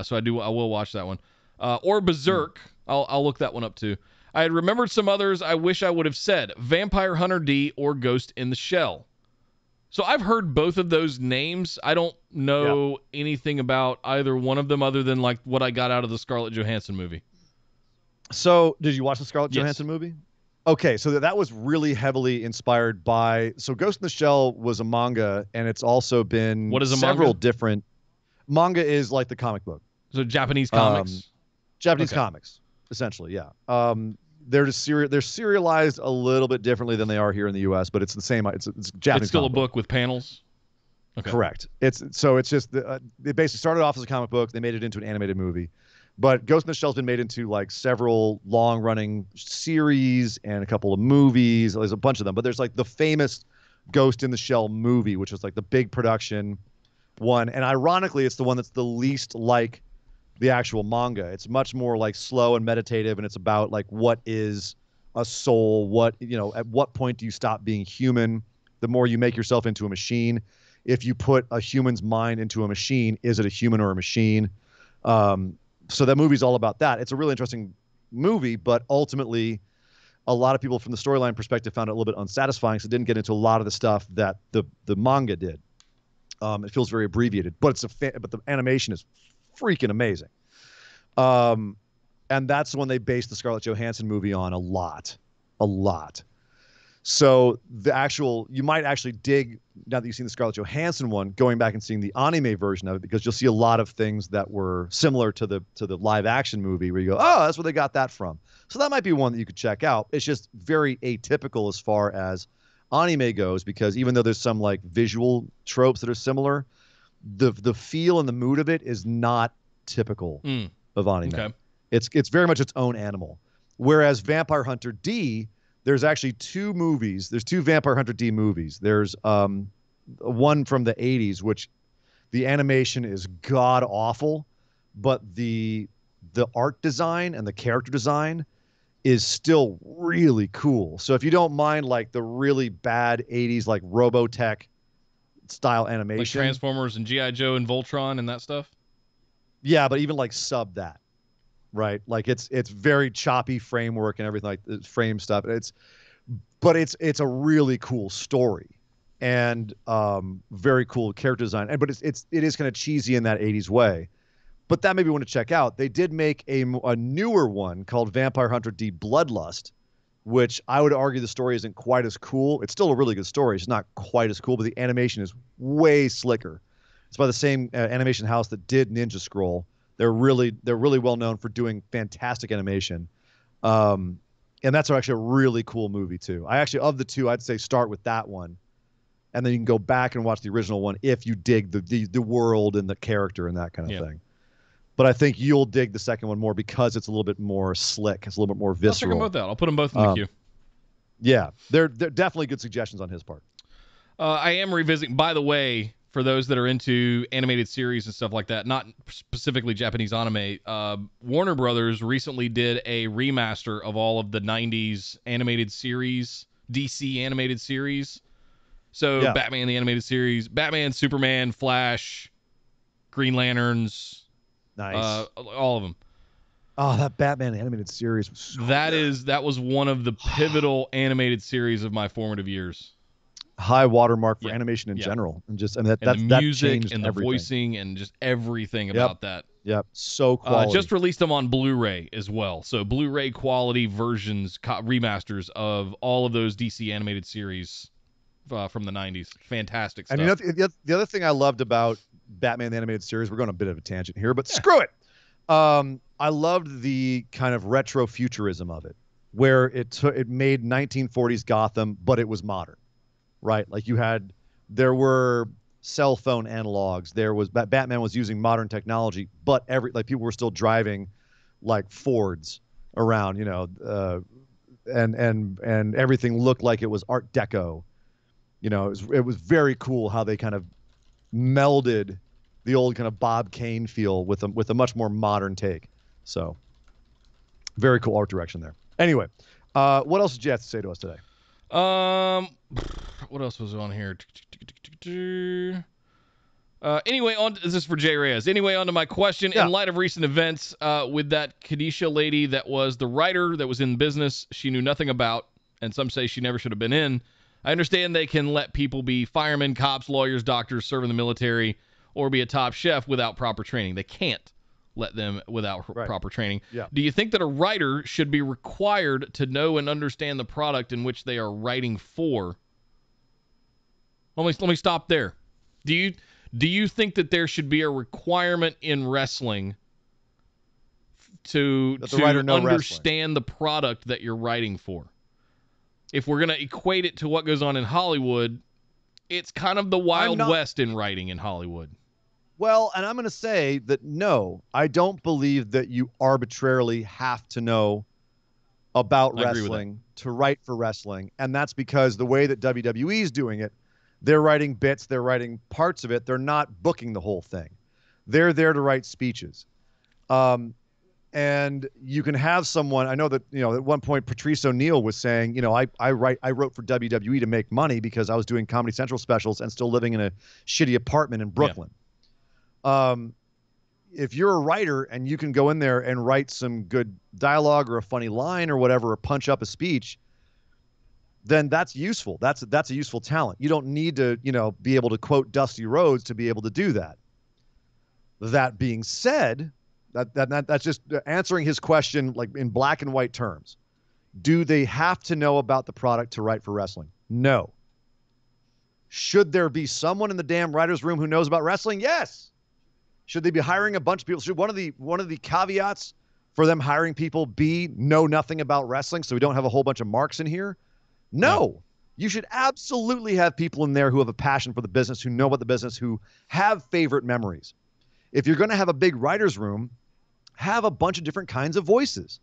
So I will watch that one. Or Berserk. I'll look that one up too. I had remembered some others I wish I would have said. Vampire Hunter D or Ghost in the Shell. So I've heard both of those names. I don't know anything about either one of them other than like what I got out of the Scarlett Johansson movie. So did you watch the Scarlett Yes. Johansson movie? Okay, so that was really heavily inspired by. So Ghost in the Shell was a manga, and it's also been What is a several manga? different. Manga is like the comic book. So Japanese comics. Japanese Okay. comics, essentially, yeah. They're serialized a little bit differently than they are here in the U.S., but it's the same. It's Japanese. It's still a comic book. book with panels. Okay. Correct. It's just they basically started off as a comic book. They made it into an animated movie, but Ghost in the Shell's been made into like several long-running series and a couple of movies. There's a bunch of them, but there's like the famous Ghost in the Shell movie, which was like the big production one, and ironically, it's the one that's the least like the actual manga. It's much more like slow and meditative, and it's about like what is a soul, what, you know, at what point do you stop being human? The more you make yourself into a machine. If you put a human's mind into a machine, is it a human or a machine? So that movie's all about that. It's a really interesting movie, but ultimately a lot of people from the storyline perspective found it a little bit unsatisfying, so it didn't get into a lot of the stuff that the manga did. It feels very abbreviated, but but the animation is freaking amazing. And that's the one they based the Scarlett Johansson movie on a lot. So you might actually dig, now that you've seen the Scarlett Johansson one, going back and seeing the anime version of it, because you'll see a lot of things that were similar to the live action movie where you go, oh, that's where they got that from. So that might be one that you could check out. It's just very atypical as far as anime goes, because even though there's some like visual tropes that are similar, the feel and the mood of it is not typical of anime. Okay. It's very much its own animal. Whereas Vampire Hunter D, there's actually two movies. There's two Vampire Hunter D movies. There's one from the 80s, which the animation is god awful, but the art design and the character design is still really cool. So if you don't mind like the really bad 80s like Robotech style animation, Like Transformers and G.I. Joe and Voltron and that stuff? yeah, but even like sub that, right? Like it's very choppy framework and everything, like frame stuff. But it's a really cool story and very cool character design. But it is kind of cheesy in that 80s way. But that maybe you want to check out. They did make a newer one called Vampire Hunter D Bloodlust, which I would argue the story isn't quite as cool. It's still a really good story. It's not quite as cool, but the animation is way slicker. It's by the same animation house that did Ninja Scroll. They're really well known for doing fantastic animation. And that's actually a really cool movie too. Of the two, I'd say start with that one. And then you can go back and watch the original one if you dig the world and the character and that kind of thing. But I think you'll dig the second one more because it's a little bit more slick. It's a little bit more I'll check visceral. them both out. I'll put them both in the queue. Yeah, they're definitely good suggestions on his part. I am revisiting, by the way, for those that are into animated series and stuff like that, not specifically Japanese anime, Warner Brothers recently did a remaster of all of the 90s animated series, DC animated series. So Yeah. Batman, the animated series, Batman, Superman, Flash, Green Lanterns, Nice. all of them. Oh, that Batman animated series was so That was one of the pivotal animated series of my formative years. high watermark for Yeah. animation in Yeah. general, and just And that the music changed and the everything. voicing and just everything about that. Yep, so quality. Just released them on Blu-ray as well. So Blu-ray quality versions, remasters of all of those DC animated series from the 90s. Fantastic stuff. And you know, the other thing I loved about Batman the animated series, we're going on a bit of a tangent here, but screw it. I loved the kind of retro futurism of it, where it made 1940s Gotham, but it was modern, right? Like there were cell phone analogs. There was Batman was using modern technology, but people were still driving like Fords around, you know, and everything looked like it was Art Deco. You know, it was very cool how they kind of melded the old kind of Bob Kane feel with a much more modern take. So very cool art direction there. Anyway, What else did you have to say to us today? What else was on here? Anyway, this is for Jay Reyes. Anyway, on to my question. Yeah. In light of recent events with that Kadisha lady that was the writer that was in business she knew nothing about, and some say she never should have been in, I understand they can let people be firemen, cops, lawyers, doctors, serve in the military, or be a top chef without proper training. They can't let them without proper training. Yeah. Do you think that a writer should be required to know and understand the product in which they are writing for? Let me stop there. Do you think that there should be a requirement in wrestling to understand the product that you're writing for? If we're going to equate it to what goes on in Hollywood, it's kind of the Wild West in writing in Hollywood. Well, and I'm going to say that no, I don't believe that you arbitrarily have to know about wrestling to write for wrestling. And that's because the way that WWE is doing it, they're writing bits, they're writing parts of it. They're not booking the whole thing. They're there to write speeches. And you can have someone, I know that, at one point Patrice O'Neal was saying, I wrote for WWE to make money because I was doing Comedy Central specials and still living in a shitty apartment in Brooklyn. Yeah. If you're a writer and you can go in there and write some good dialogue or a funny line or whatever, or punch up a speech, then that's useful. That's a useful talent. You don't need to, be able to quote Dusty Rhodes to be able to do that. That being said, that's just answering his question like in black and white terms. Do they have to know about the product to write for wrestling? No. Should there be someone in the damn writer's room who knows about wrestling? Yes. Should they be hiring a bunch of people? Should one of the caveats for them hiring people be know nothing about wrestling so we don't have a whole bunch of marks in here? No. You should absolutely have people in there who have a passion for the business, who know about the business, who have favorite memories. If you're going to have a big writer's room, have a bunch of different kinds of voices.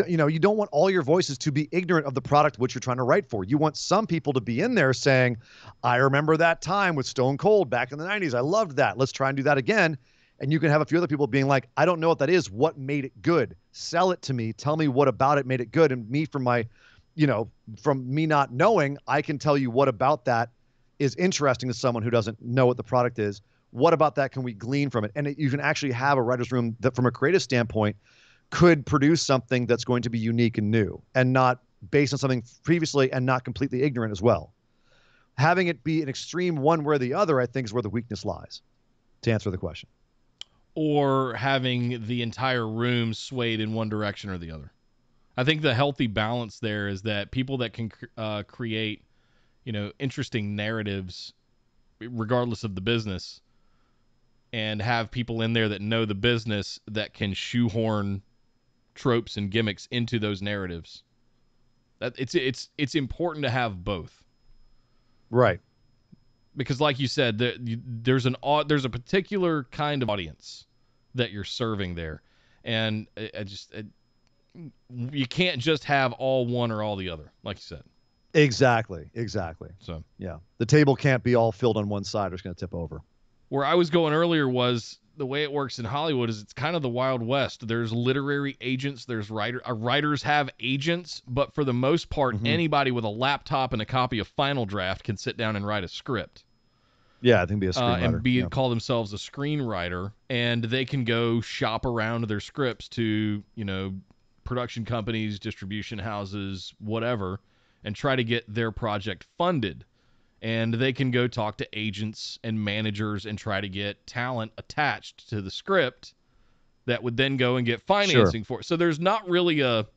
You don't want all your voices to be ignorant of the product which you're trying to write for. You want some people to be in there saying, I remember that time with Stone Cold back in the 90s. I loved that. Let's try and do that again. And you can have a few other people being like, I don't know what that is. What made it good? Sell it to me. Tell me what about it made it good. And me, from me not knowing, I can tell you what about that is interesting to someone who doesn't know what the product is. What about that can we glean from it? And you can actually have a writer's room that, from a creative standpoint, could produce something that's going to be unique and new and not based on something previously and not completely ignorant as well. Having it be an extreme one way or the other, I think, is where the weakness lies, to answer the question. Or having the entire room swayed in one direction or the other. I think the healthy balance there is that people that can create, interesting narratives regardless of the business, and have people in there that know the business that can shoehorn tropes and gimmicks into those narratives. That it's important to have both. Right. Because like you said, there's a particular kind of audience that you're serving there. And you can't just have all one or all the other, like you said. Exactly. So yeah, the table can't be all filled on one side or it's going to tip over. Where I was going earlier was the way it works in Hollywood is it's kind of the Wild West. There's literary agents, there's writers have agents, but for the most part, anybody with a laptop and a copy of Final Draft can sit down and write a script. Yeah, I think be a screenwriter. And call themselves a screenwriter, and they can go shop around their scripts to, production companies, distribution houses, whatever, and try to get their project funded. And they can go talk to agents and managers and try to get talent attached to the script that would then go and get financing for it. So there's not really a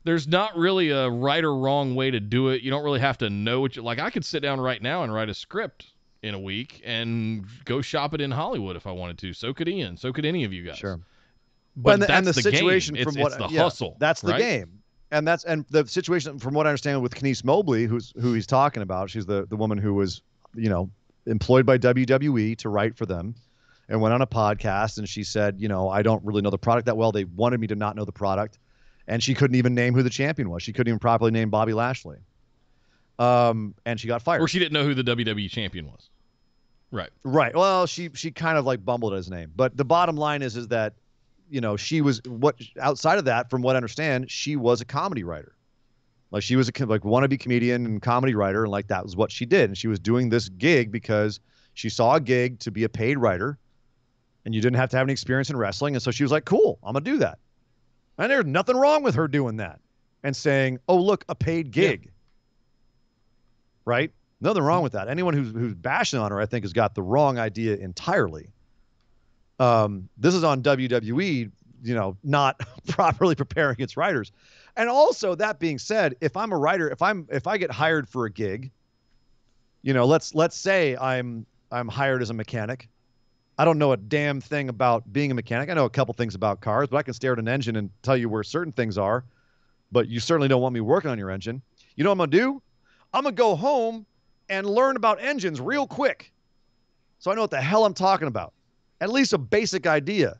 right or wrong way to do it. You don't really have to know what like. I could sit down right now and write a script in a week and go shop it in Hollywood if I wanted to. So could Ian. So could any of you guys. Sure. But and the situation game. from it's the hustle. That's the right? game. And the situation, from what I understand, with Kenise Mobley, who he's talking about, she's the woman who was, employed by WWE to write for them, and went on a podcast, and she said, I don't really know the product that well. They wanted me to not know the product, and she couldn't even name who the champion was. She couldn't even properly name Bobby Lashley. And she got fired. Or she didn't know who the WWE champion was. Right. Right. Well, she kind of like bumbled his name, but the bottom line is that she was outside of that, from what I understand, she was a comedy writer. Like she was a wannabe comedian and comedy writer, and like that was what she did. And she was doing this gig because she saw a gig to be a paid writer, and you didn't have to have any experience in wrestling. And so she was like, cool, I'm gonna do that. And there's nothing wrong with her doing that and saying, oh, look, a paid gig. Yeah. Right? Nothing wrong with that. Anyone who's bashing on her, I think, has got the wrong idea entirely. This is on WWE, not properly preparing its writers. And also, that being said, if I'm a writer, if I get hired for a gig, let's say I'm hired as a mechanic. I don't know a damn thing about being a mechanic. I know a couple things about cars, but I can stare at an engine and tell you where certain things are. But you certainly don't want me working on your engine. You know what I'm gonna do? I'm gonna go home and learn about engines real quick, so I know what the hell I'm talking about. At least a basic idea.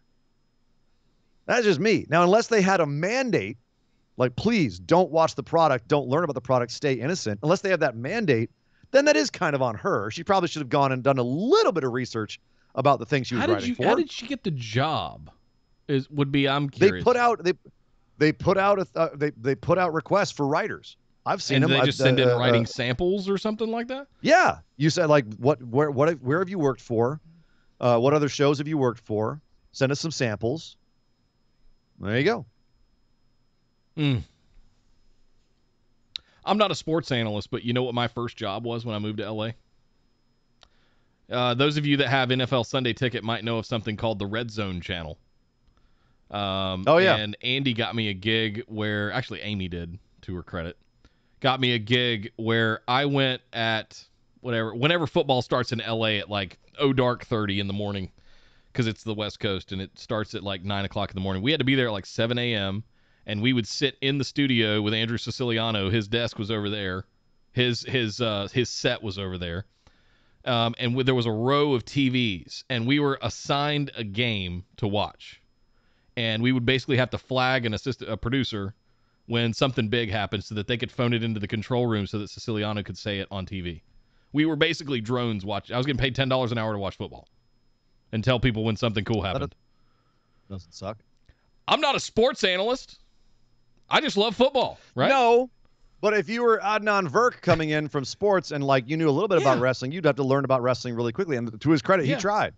That's just me. Now, unless they had a mandate, like, please don't watch the product, don't learn about the product, stay innocent. Unless they have that mandate, then that is kind of on her. She probably should have gone and done a little bit of research about the things she was writing for. How did she get the job? I'm curious. They put out requests for writers. I've seen them. They just send in writing samples or something like that? Yeah. You said, like, where have you worked for? What other shows have you worked for? Send us some samples. There you go. I'm not a sports analyst, but you know what my first job was when I moved to LA? Those of you that have NFL Sunday Ticket might know of something called the Red Zone channel. And Andy got me a gig where, actually Amy did, to her credit, got me a gig where I went at whenever football starts in LA at like dark 30 in the morning, because it's the West Coast and it starts at like 9 o'clock in the morning. We had to be there at like 7 a.m. and we would sit in the studio with Andrew Siciliano. His desk was over there. His set was over there. And there was a row of TVs, and we were assigned a game to watch. And we would basically have to flag a producer when something big happened so that they could phone it into the control room so that Siciliano could say it on TV. We were basically drones watching. I was getting paid $10 an hour to watch football and tell people when something cool happened. Doesn't suck. I'm not a sports analyst. I just love football, right? No. But if you were Adnan Virk coming in from sports and like you knew a little bit about wrestling, you'd have to learn about wrestling really quickly. And to his credit, he tried.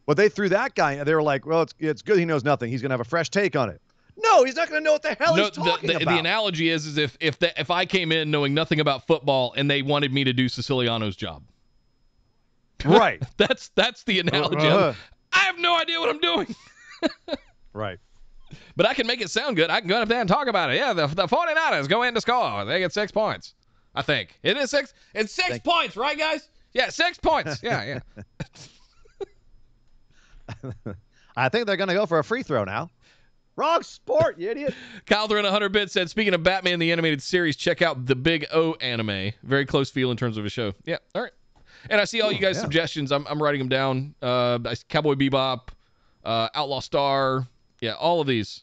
But they threw that guy, and they were like, well, it's good he knows nothing. He's going to have a fresh take on it. No, he's not going to know what the hell he's talking about. The analogy is if I came in knowing nothing about football and they wanted me to do Siciliano's job. Right. That's the analogy. I have no idea what I'm doing. Right. But I can make it sound good. I can go up there and talk about it. Yeah, the 49ers go in to score. They get 6 points. I think. It is 6. It's 6 points, right, guys? Yeah, 6 points. Yeah. I think they're going to go for a free throw now. Wrong sport, you idiot. Calderon 100 bit said, speaking of Batman the animated series, check out the Big O anime. Very close feel in terms of a show. Yeah, all right. And I see all you guys' suggestions. I'm writing them down. Cowboy Bebop, Outlaw Star. Yeah, all of these.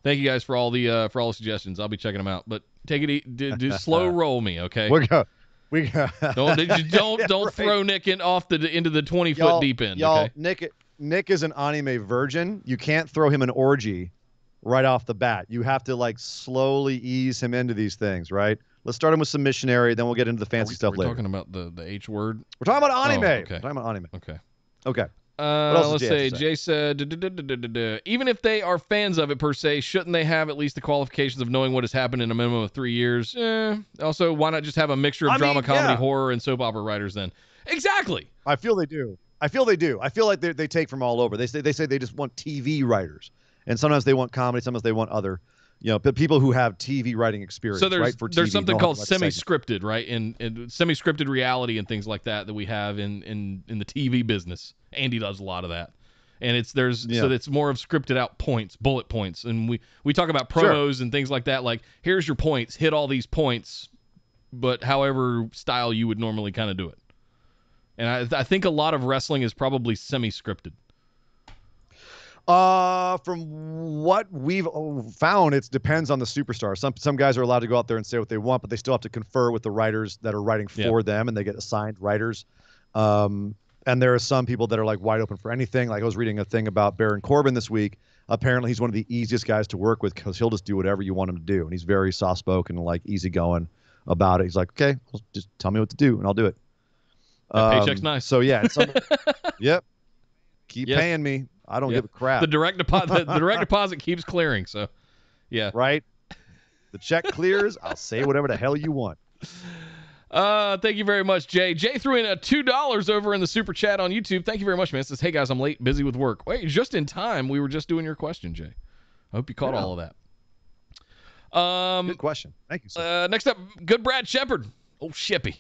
Thank you guys for all the suggestions. I'll be checking them out. But take it easy. Slow roll me, okay? Don't throw Nick into the 20-foot deep end. Y'all, okay? Nick is an anime virgin. You can't throw him an orgy right off the bat. You have to like slowly ease him into these things, right? Let's start him with some missionary, then we'll get into the fancy stuff later. We're talking about the H word. We're talking about anime. Oh, okay. We're talking about anime. Okay. Let's say Jay said, even if they are fans of it per se, shouldn't they have at least the qualifications of knowing what has happened in a minimum of 3 years? Also, why not just have a mixture of drama, comedy, horror, and soap opera writers then? Exactly. I feel they do. I feel like they take from all over. They say they just want TV writers, and sometimes they want comedy, sometimes they want other, but people who have TV writing experience. So there's TV, something called semi-scripted, right? And semi-scripted reality and things like that we have in the TV business. Andy does a lot of that, and so it's more of scripted out points, bullet points, and we talk about promos and things like that. Like, here's your points, hit all these points, but however style you would normally kind of do it. And I think a lot of wrestling is probably semi-scripted. From what we've found, it depends on the superstar. Some guys are allowed to go out there and say what they want, but they still have to confer with the writers that are writing for them, and they get assigned writers. And there are some people that are like wide open for anything. Like I was reading a thing about Baron Corbin this week. apparently he's one of the easiest guys to work with because he'll just do whatever you want him to do, and he's very soft-spoken and like easygoing about it. He's like, okay, well, just tell me what to do, and I'll do it. That paycheck's nice. So yeah, yep. Keep paying me. I don't give a crap. The direct deposit, the direct deposit keeps clearing. So, yeah. Right. The check clears. I'll say whatever the hell you want. Thank you very much, Jay. Jay threw in a $2 over in the super chat on YouTube. Thank you very much, man. It says, hey guys, I'm late, busy with work. Wait, just in time. We were just doing your question, Jay. I hope you caught all of that. Good question. Thank you, sir. Next up, good Brad Shepard. Oh, Shippy.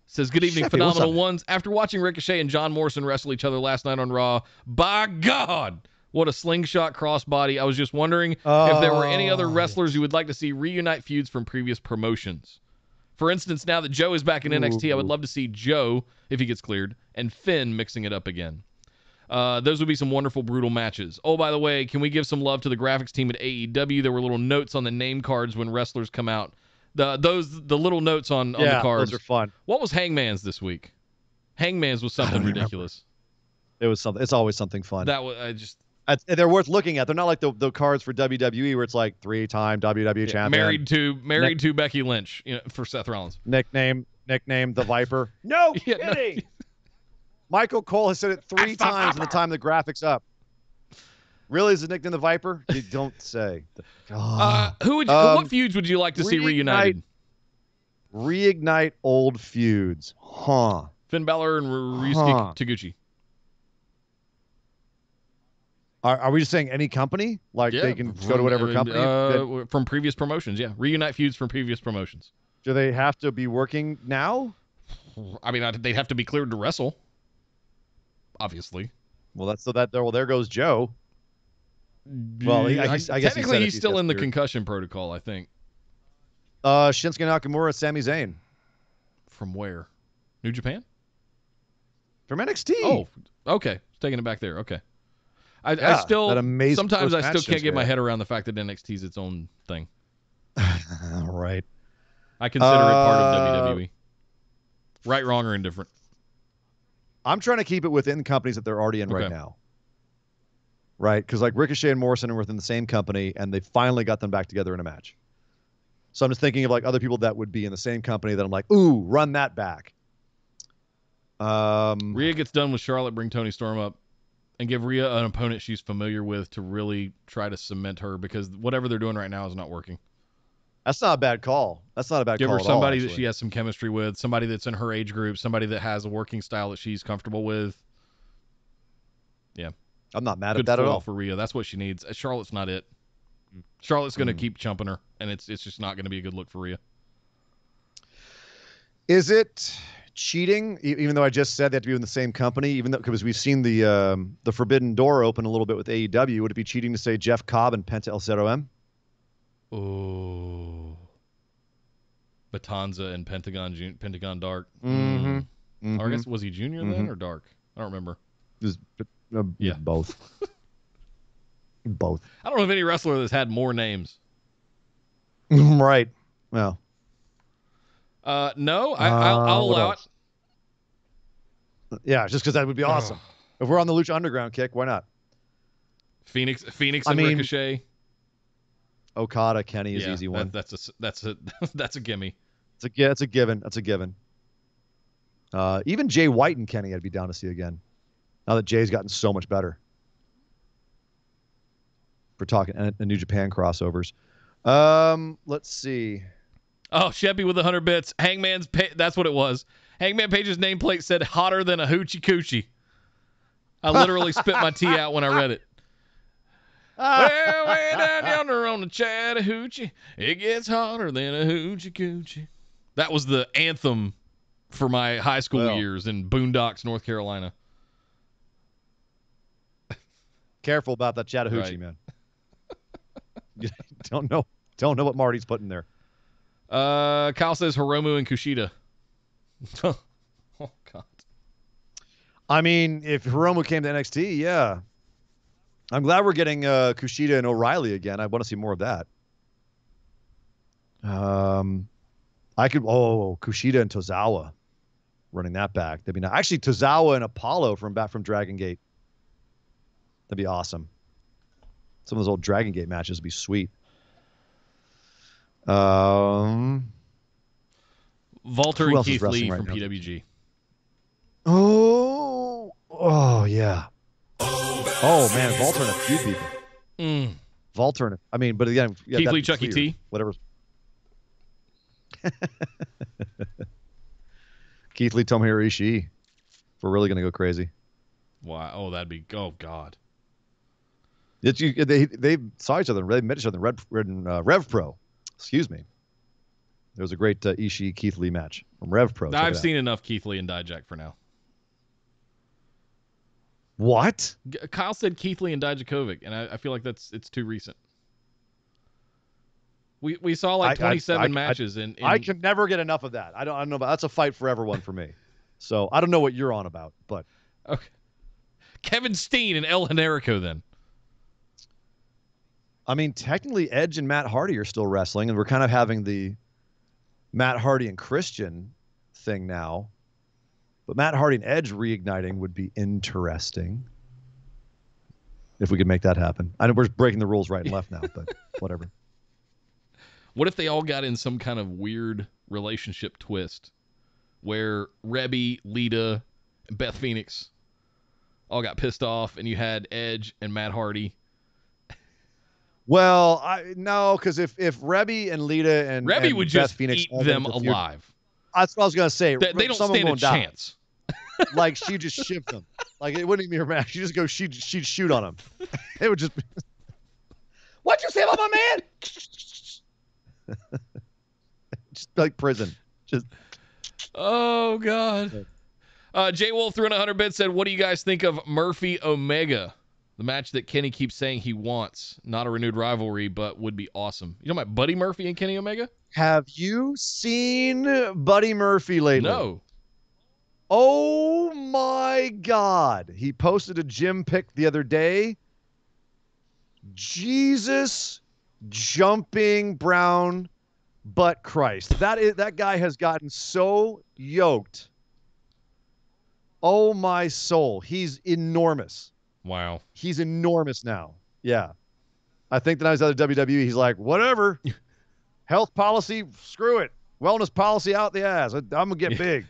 Says, good evening, Shippy, phenomenal ones. After watching Ricochet and John Morrison wrestle each other last night on Raw, by God, what a slingshot crossbody. I was just wondering if there were any other wrestlers you would like to see reunite feuds from previous promotions. For instance, now that Joe is back in NXT, I would love to see Joe, if he gets cleared, and Finn mixing it up again. Those would be some wonderful, brutal matches. Oh, by the way, can we give some love to the graphics team at AEW? There were little notes on the name cards when wrestlers come out. The little notes on the cards. Those are fun. What was Hangman's this week? Hangman's was something ridiculous. It was something. It's always something fun. That was they're worth looking at. They're not like the cards for WWE where it's like 3-time WWE champion. Married to Becky Lynch, for Seth Rollins. Nickname the Viper. No kidding. Michael Cole has said it 3 times in the time the graphics up. Really, is it nickname the Viper? You don't say. What feuds would you like to see reunited? Reignite old feuds. Huh. Finn Balor and Ryusuke Taguchi. Are we just saying any company? Like they can go to whatever company? From previous promotions, yeah. Reunite feuds from previous promotions. Do they have to be working now? I mean, they'd have to be cleared to wrestle. Obviously. Well, there goes Joe. Well, I guess technically he's still in the concussion protocol, I think. Shinsuke Nakamura, Sami Zayn. From where? New Japan? From NXT. Oh, okay. Taking it back there. Okay. I still sometimes I still can't get my head around the fact that NXT is its own thing. Right. I consider it part of WWE. Right, wrong, or indifferent. I'm trying to keep it within companies that they're already in right now. Right? Because like Ricochet and Morrison are within the same company, and they finally got them back together in a match. So I'm just thinking of like other people that would be in the same company that I'm like, ooh, run that back. Rhea gets done with Charlotte, bring Toni Storm up, and give Rhea an opponent she's familiar with to really try to cement her, because whatever they're doing right now is not working. That's not a bad call. That's not a bad call. Give her somebody that she has some chemistry with, somebody that's in her age group, somebody that has a working style that she's comfortable with. Yeah. I'm not mad at that at all. For Rhea. That's what she needs. Charlotte's not it. Charlotte's going to keep chumping her, and it's just not going to be a good look for Rhea. Is it cheating, even though I just said they have to be in the same company, even though because we've seen the forbidden door open a little bit with AEW, would it be cheating to say Jeff Cobb and Penta El Zero M? Oh, Batanza and Pentagon Dark. Mm-hmm. Or I guess, was he Junior then or Dark? I don't remember. Both. Both. I don't know of any wrestler that's had more names. Right. Well. No, I'll allow it. Yeah, just because that would be awesome. If we're on the Lucha Underground kick, why not? Phoenix and Ricochet. Okada, Kenny is easy one. That's a gimme. It's a given. That's a given. Even Jay White and Kenny I'd be down to see again. Now that Jay's gotten so much better. For talking New Japan crossovers. Let's see. Oh, Sheppy with 100 bits. Hangman's that's what it was. Hangman Page's nameplate said hotter than a hoochie coochie. I literally spit my tea out when I read it. Well, way down yonder on the Chattahoochee, it gets hotter than a hoochie coochie. That was the anthem for my high school years in Boondocks, North Carolina. Careful about that Chattahoochee, man. You don't know what Marty's putting there. Kyle says Hiromu and Kushida. Oh God. I mean, if Hiromu came to NXT, yeah. I'm glad we're getting Kushida and O'Reilly again. I want to see more of that. Kushida and Tozawa running that back. That'd be nice. Actually, Tozawa and Apollo from Dragon Gate. That'd be awesome. Some of those old Dragon Gate matches would be sweet. Walter and Keith Lee from PWG. Oh yeah. Oh man, Walter and a few people. Walter and but again, Keith Lee, Chucky T. Whatever. Keith Lee, Tomohiro Ishii. We're really gonna go crazy. Wow. Oh, that'd be. Oh God. They saw each other. They met each other in Rev Pro. Excuse me. There was a great Ishii Keith Lee match from Rev Pro. I've seen enough Keith Lee and Dijak for now. What? Kyle said Keith Lee and Dijakovic, and I feel like it's too recent. We saw like 27 matches in I can never get enough of that. I don't know about that's a fight forever one for me. So I don't know what you're on about, but okay. Kevin Steen and El Generico then. I mean, technically Edge and Matt Hardy are still wrestling, and we're kind of having the Matt Hardy and Christian thing now. But Matt Hardy and Edge reigniting would be interesting if we could make that happen. I know we're breaking the rules right and left now, but whatever. What if they all got in some kind of weird relationship twist where Rebby, Lita, and Beth Phoenix all got pissed off, and you had Edge and Matt Hardy? Well, no, because if Rebby and Lita and Rebby would Beth just Phoenix eat them alive. That's what I was gonna say. They don't stand a chance. Like she just shift them. Like it wouldn't even be her match. She just go. She'd shoot on them. It would just. Be... What you say about my man? Just like prison. Just. Oh God. Jay Wolf threw in 100 bits, said, "What do you guys think of Murphy Omega? The match that Kenny keeps saying he wants. Not a renewed rivalry, but would be awesome." You know about Buddy Murphy and Kenny Omega? Have you seen Buddy Murphy lately? No. Oh my God. He posted a gym pic the other day. Jesus jumping brown butt Christ. That guy has gotten so yoked. Oh my soul. He's enormous. Wow. He's enormous now. Yeah. I think that I was at the WWE. He's like, whatever. Health policy, screw it. Wellness policy out the ass. I'm going to get big.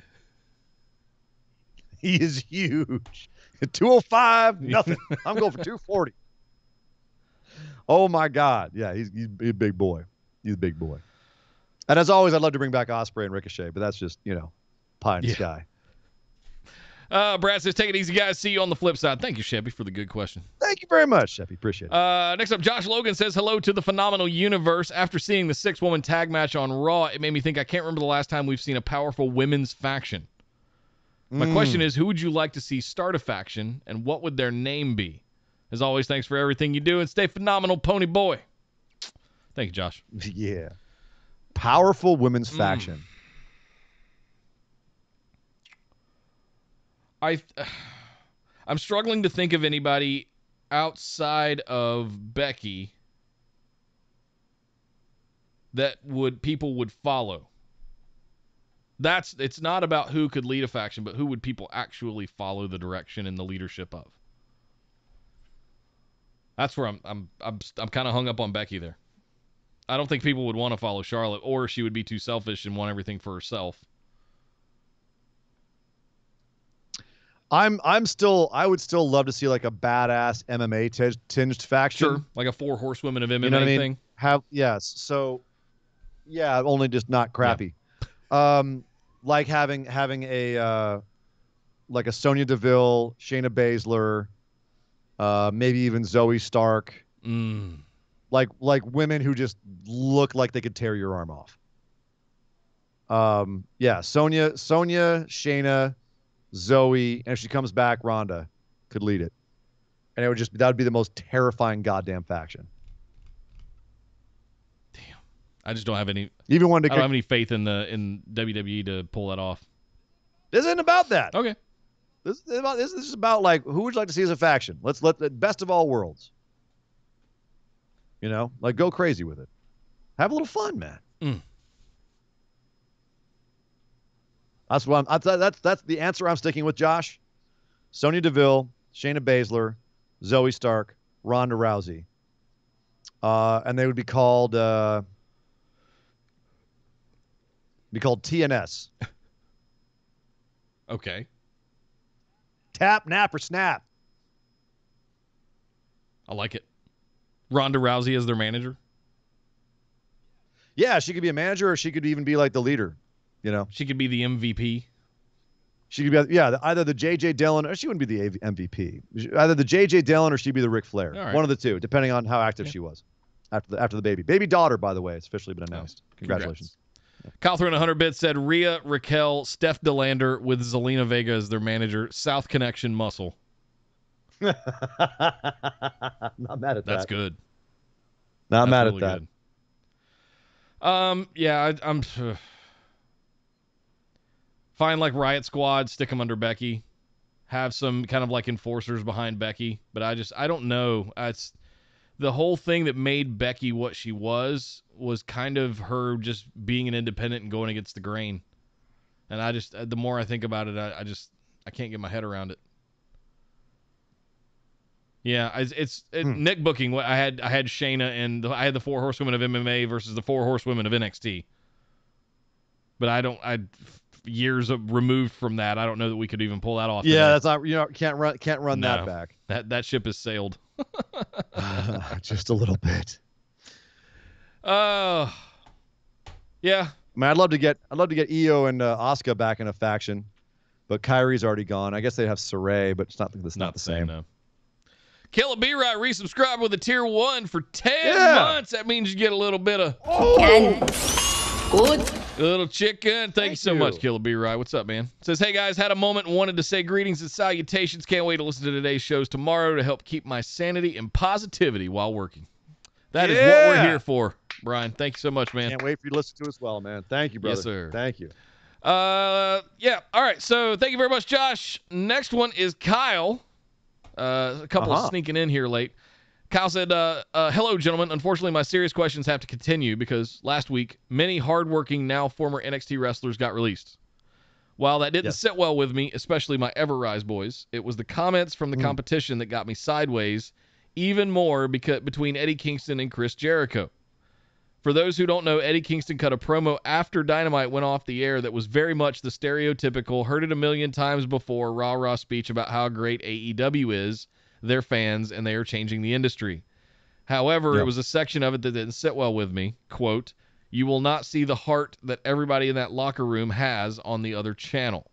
He is huge. 205, nothing. I'm going for 240. Oh, my God. Yeah, he's a big boy. He's a big boy. And as always, I'd love to bring back Ospreay and Ricochet, but that's just, pie in the sky. Brad says, "Take it easy, guys. See you on the flip side." Thank you, Chevy, for the good question. Thank you very much, Chevy. Appreciate it. Next up, Josh Logan says, "Hello to the phenomenal universe. After seeing the 6-woman tag match on Raw, it made me think I can't remember the last time we've seen a powerful women's faction. My question is, who would you like to see start a faction, and what would their name be? As always, thanks for everything you do, and stay phenomenal, Pony Boy." Thank you, Josh. Yeah. Powerful women's faction. I'm struggling to think of anybody outside of Becky that people would follow. It's not about who could lead a faction, but who would people actually follow the direction and the leadership of. That's where I'm kind of hung up on Becky there. I don't think people would want to follow Charlotte, or she would be too selfish and want everything for herself. I would still love to see like a badass MMA tinged faction. Sure, like a 4 horsewomen of MMA thing. So yeah, only just not crappy. Yeah. Like having a like a Sonya Deville, Shayna Baszler, maybe even Zoe Stark. Like women who just look like they could tear your arm off. Sonya, Shayna, Zoe, and if she comes back, Ronda could lead it. And that would be the most terrifying goddamn faction. Damn. I just don't have any I don't have any faith in WWE to pull that off. This isn't about that. Okay. This is about like who would you like to see as a faction? Let's let the best of all worlds. Like go crazy with it. Have a little fun, man. That's the answer I'm sticking with, Josh. Sonya Deville, Shayna Baszler, Zoe Stark, Ronda Rousey. And they would be called TNS. Okay. Tap, nap, or snap. I like it. Ronda Rousey as their manager. Yeah, she could be a manager, or she could even be like the leader. You know, She could be the MVP. she could be either the J.J. Dillon, or she wouldn't be the MVP. Either the J.J. Dillon or she'd be the Ric Flair. All right. One of the two, depending on how active she was after the baby daughter. By the way, it's officially been announced. Nice. Congratulations. Kyle throwing 100 bits said Rhea, Raquel, Steph DeLander with Zelina Vega as their manager. South Connection muscle. Not mad at that. That's good. Not That's mad really at that. Good. Yeah, I'm find like Riot Squad, stick them under Becky, have some kind of like enforcers behind Becky, but I don't know. It's the whole thing that made Becky what she was kind of her just being an independent and going against the grain. And the more I think about it, I can't get my head around it. Yeah, Nick booking. I had Shayna and I had the 4 horsewomen of MMA versus the 4 horsewomen of NXT. But years removed from that, I don't know that we could even pull that off. Yeah, today. that's not can't run that back. That ship has sailed. Just a little bit. Yeah. I mean, I'd love to get Io and Asuka back in a faction, but Kyrie's already gone. I guess they have Saray, but it's not the same. No. Caleb B. Right resubscribe with a tier 1 for 10 months. That means you get a little bit of Good. a little chicken. Thank you so much, Caleb B. Right. What's up, man? Says, hey guys, had a moment and wanted to say greetings and salutations. Can't wait to listen to today's shows tomorrow to help keep my sanity and positivity while working. That is what we're here for, Brian. Thank you so much, man. Can't wait for you to listen to us well, man. Thank you, brother. Yes, sir. Thank you. Yeah. All right. So thank you very much, Josh. Next one is Kyle. A couple sneaking in here late. Kyle said, hello, gentlemen. Unfortunately, my serious questions have to continue because last week, many hardworking, now former NXT wrestlers got released. While that didn't sit well with me, especially my Ever-Rise boys, it was the comments from the competition that got me sideways even more between Eddie Kingston and Chris Jericho. For those who don't know, Eddie Kingston cut a promo after Dynamite went off the air that was very much the stereotypical, heard it a million times before, rah-rah speech about how great AEW is, their fans, and they are changing the industry. However, it was a section of it that didn't sit well with me. Quote, you will not see the heart that everybody in that locker room has on the other channel.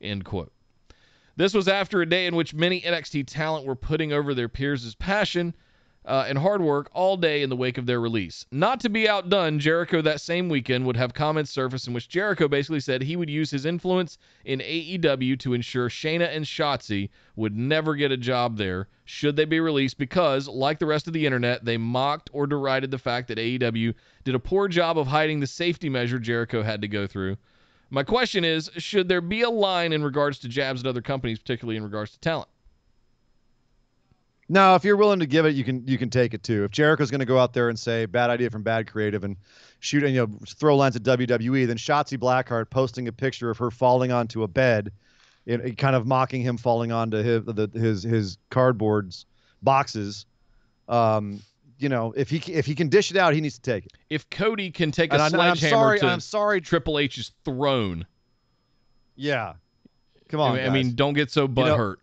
End quote. This was after a day in which many NXT talent were putting over their peers' passion and hard work all day in the wake of their release. Not to be outdone, Jericho that same weekend would have comments surface in which Jericho basically said he would use his influence in AEW to ensure Shayna and Shotzi would never get a job there should they be released because, like the rest of the internet, they mocked or derided the fact that AEW did a poor job of hiding the safety measure Jericho had to go through. My question is, should there be a line in regards to jabs at other companies, particularly in regards to talent? No, if you're willing to give it, you can take it too. If Jericho's going to go out there and say bad idea from Bad Creative and shoot and throw lines at WWE, then Shotzi Blackheart posting a picture of her falling onto a bed, kind of mocking him falling onto his cardboard boxes. If he can dish it out, he needs to take it. If Cody can take a sledgehammer to Triple H's throne. Yeah. Come on, I mean, don't get so butthurt,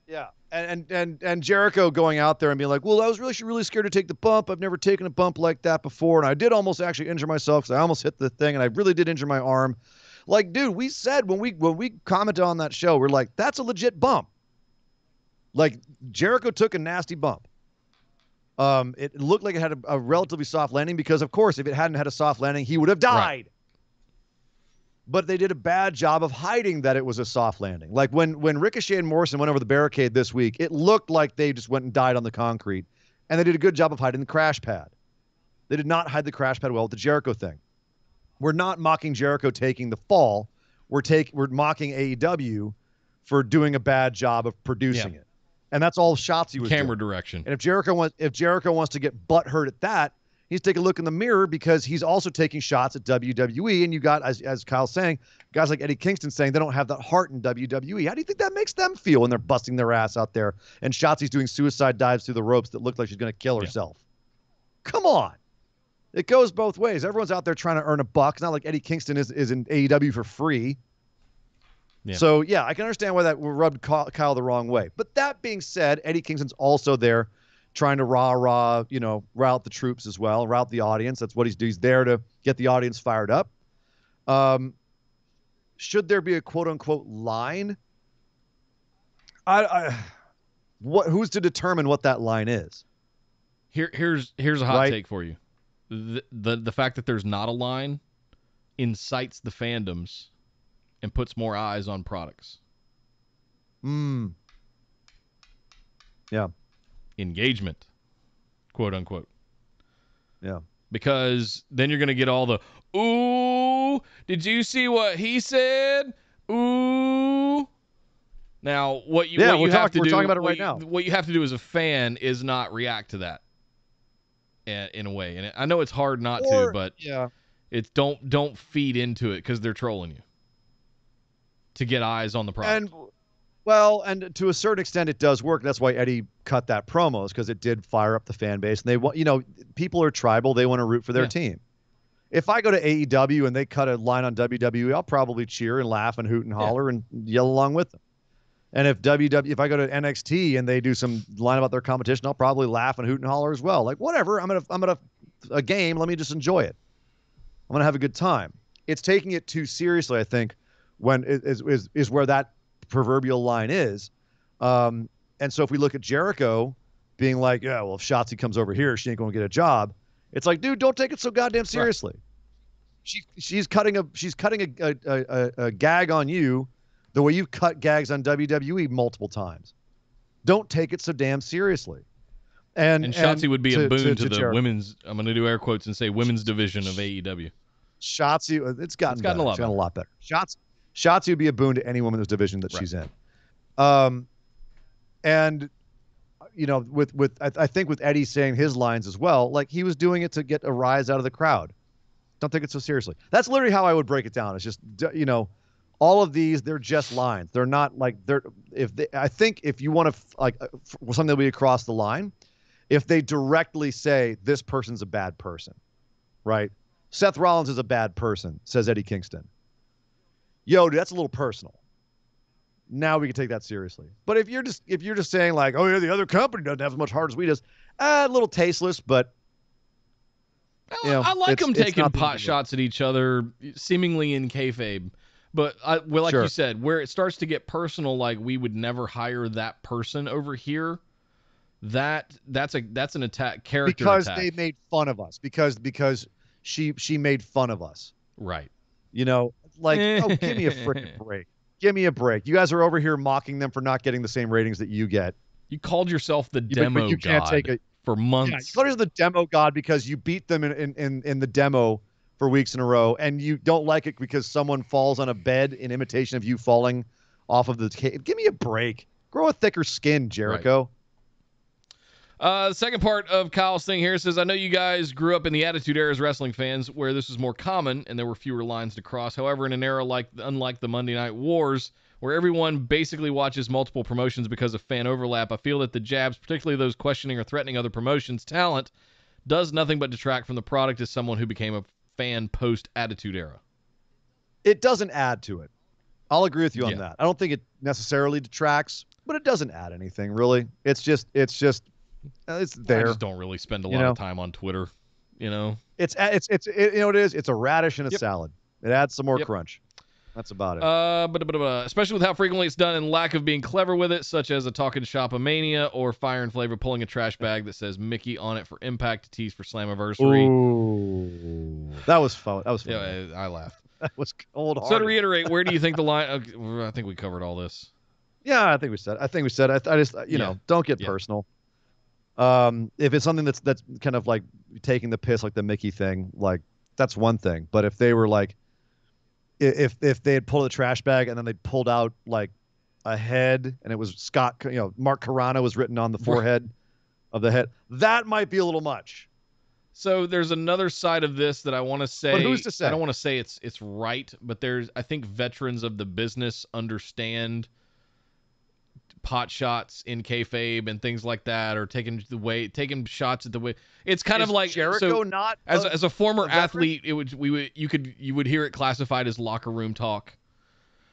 Yeah. And Jericho going out there and being like, well, I was really scared to take the bump. I've never taken a bump like that before. And I did almost actually injure myself because I almost hit the thing and I really did injure my arm. Like, dude, we said when we commented on that show, we're like, that's a legit bump. Like, Jericho took a nasty bump. It looked like it had a relatively soft landing because, of course, if it hadn't had a soft landing, he would have died. Right. But they did a bad job of hiding that it was a soft landing. Like when Ricochet and Morrison went over the barricade this week, it looked like they just went and died on the concrete. And they did a good job of hiding the crash pad. They did not hide the crash pad well with the Jericho thing. We're not mocking Jericho taking the fall. We're mocking AEW for doing a bad job of producing it. And that's all Shotzi was Camera doing. direction. And if Jericho wants to get butthurt at that, He's taking a look in the mirror because he's also taking shots at WWE. And you got, as Kyle's saying, guys like Eddie Kingston saying they don't have that heart in WWE. How do you think that makes them feel when they're busting their ass out there and Shotzi's doing suicide dives through the ropes that look like she's going to kill herself? Come on. It goes both ways. Everyone's out there trying to earn a buck. It's not like Eddie Kingston is in AEW for free. Yeah. So, yeah, I can understand why that rubbed Kyle the wrong way. But that being said, Eddie Kingston's also there trying to route the troops as well, route the audience. That's what he's doing. He's there to get the audience fired up. Should there be a quote-unquote line? Who's to determine what that line is? Here's a hot take for you. The fact that there's not a line incites the fandoms and puts more eyes on products. Yeah. Engagement, quote unquote. Yeah. Because then you're going to get all the, ooh, did you see what he said? Ooh. Now, what you have to do, we're talking about it right now. What you have to do as a fan is not react to that in a way. And I know it's hard not to, but it's don't feed into it because they're trolling you to get eyes on the product. And to a certain extent, it does work. That's why Eddie cut that promo, because it did fire up the fan base. And they want, people are tribal. They want to root for their team. If I go to AEW and they cut a line on WWE, I'll probably cheer and laugh and hoot and holler and yell along with them. And if I go to NXT and they do some line about their competition, I'll probably laugh and hoot and holler as well. Like, whatever. I'm gonna a game. Let me just enjoy it. I'm gonna have a good time. It's taking it too seriously, I think, when it is where that proverbial line is. And so if we look at Jericho being like, yeah, well, if Shotzi comes over here, she ain't going to get a job. It's like, dude, don't take it so goddamn seriously. Right. She's cutting a gag on you the way you cut gags on WWE multiple times. Don't take it so damn seriously. And Shotzi would be a boon to the women's, I'm going to do air quotes and say women's division of AEW. Shotzi, it's gotten a lot better. Shotzi would be a boon to any women's division that she's in. And I think with Eddie saying his lines as well, like he was doing it to get a rise out of the crowd. Don't take it so seriously. That's literally how I would break it down. It's just, all of these, they're just lines. They're not like I think if you want to something that'll be across the line, if they directly say this person's a bad person, right? Seth Rollins is a bad person, says Eddie Kingston. Yo, dude, that's a little personal. Now we can take that seriously. But if you're just saying like, oh yeah, the other company doesn't have as much heart as we does, a little tasteless, but I like them taking pot shots at each other, seemingly in kayfabe. But you said, where it starts to get personal, like we would never hire that person over here. That's an attack, character because attack. They made fun of us because she made fun of us. Right. Like, oh, give me a freaking break. Give me a break. You guys are over here mocking them for not getting the same ratings that you get. You called yourself the demo you can't god take it for months. Yeah, you called yourself the demo god because you beat them in the demo for weeks in a row, and you don't like it because someone falls on a bed in imitation of you falling off of the cave. Give me a break. Grow a thicker skin, Jericho. Right. The second part of Kyle's thing here says, I know you guys grew up in the Attitude Era as wrestling fans where this was more common and there were fewer lines to cross. However, in an era unlike the Monday Night Wars, where everyone basically watches multiple promotions because of fan overlap, I feel that the jabs, particularly those questioning or threatening other promotions' talent, does nothing but detract from the product as someone who became a fan post-Attitude Era. It doesn't add to it. I'll agree with you on that. I don't think it necessarily detracts, but it doesn't add anything, really. It's there. I just don't really spend a lot of time on Twitter. It's what it is. It's a radish in a salad. It adds some more crunch. That's about it. But especially with how frequently it's done and lack of being clever with it, such as a Talking Shop-A-Mania or Fire and Flavor pulling a trash bag that says Mickey on it for Impact to tease for Slammiversary. Ooh, that was fun. Yeah, I laughed. That was cold-hearted. So to reiterate, where do you think the line? I think we covered all this. Yeah, I think we said. I just don't get personal. If it's something that's kind of like taking the piss, like the Mickey thing, like that's one thing. But if they were like, if they had pulled a trash bag and then they pulled out like a head and it was Mark Carrano was written on the forehead of the head, that might be a little much. So there's another side of this that I want to say. But who's to say? I don't want to say it's right, but I think veterans of the business understand pot shots in kayfabe and things like that, or taking shots at the way. It's kind of like Jericho not as a former veteran? athlete, you would hear it classified as locker room talk.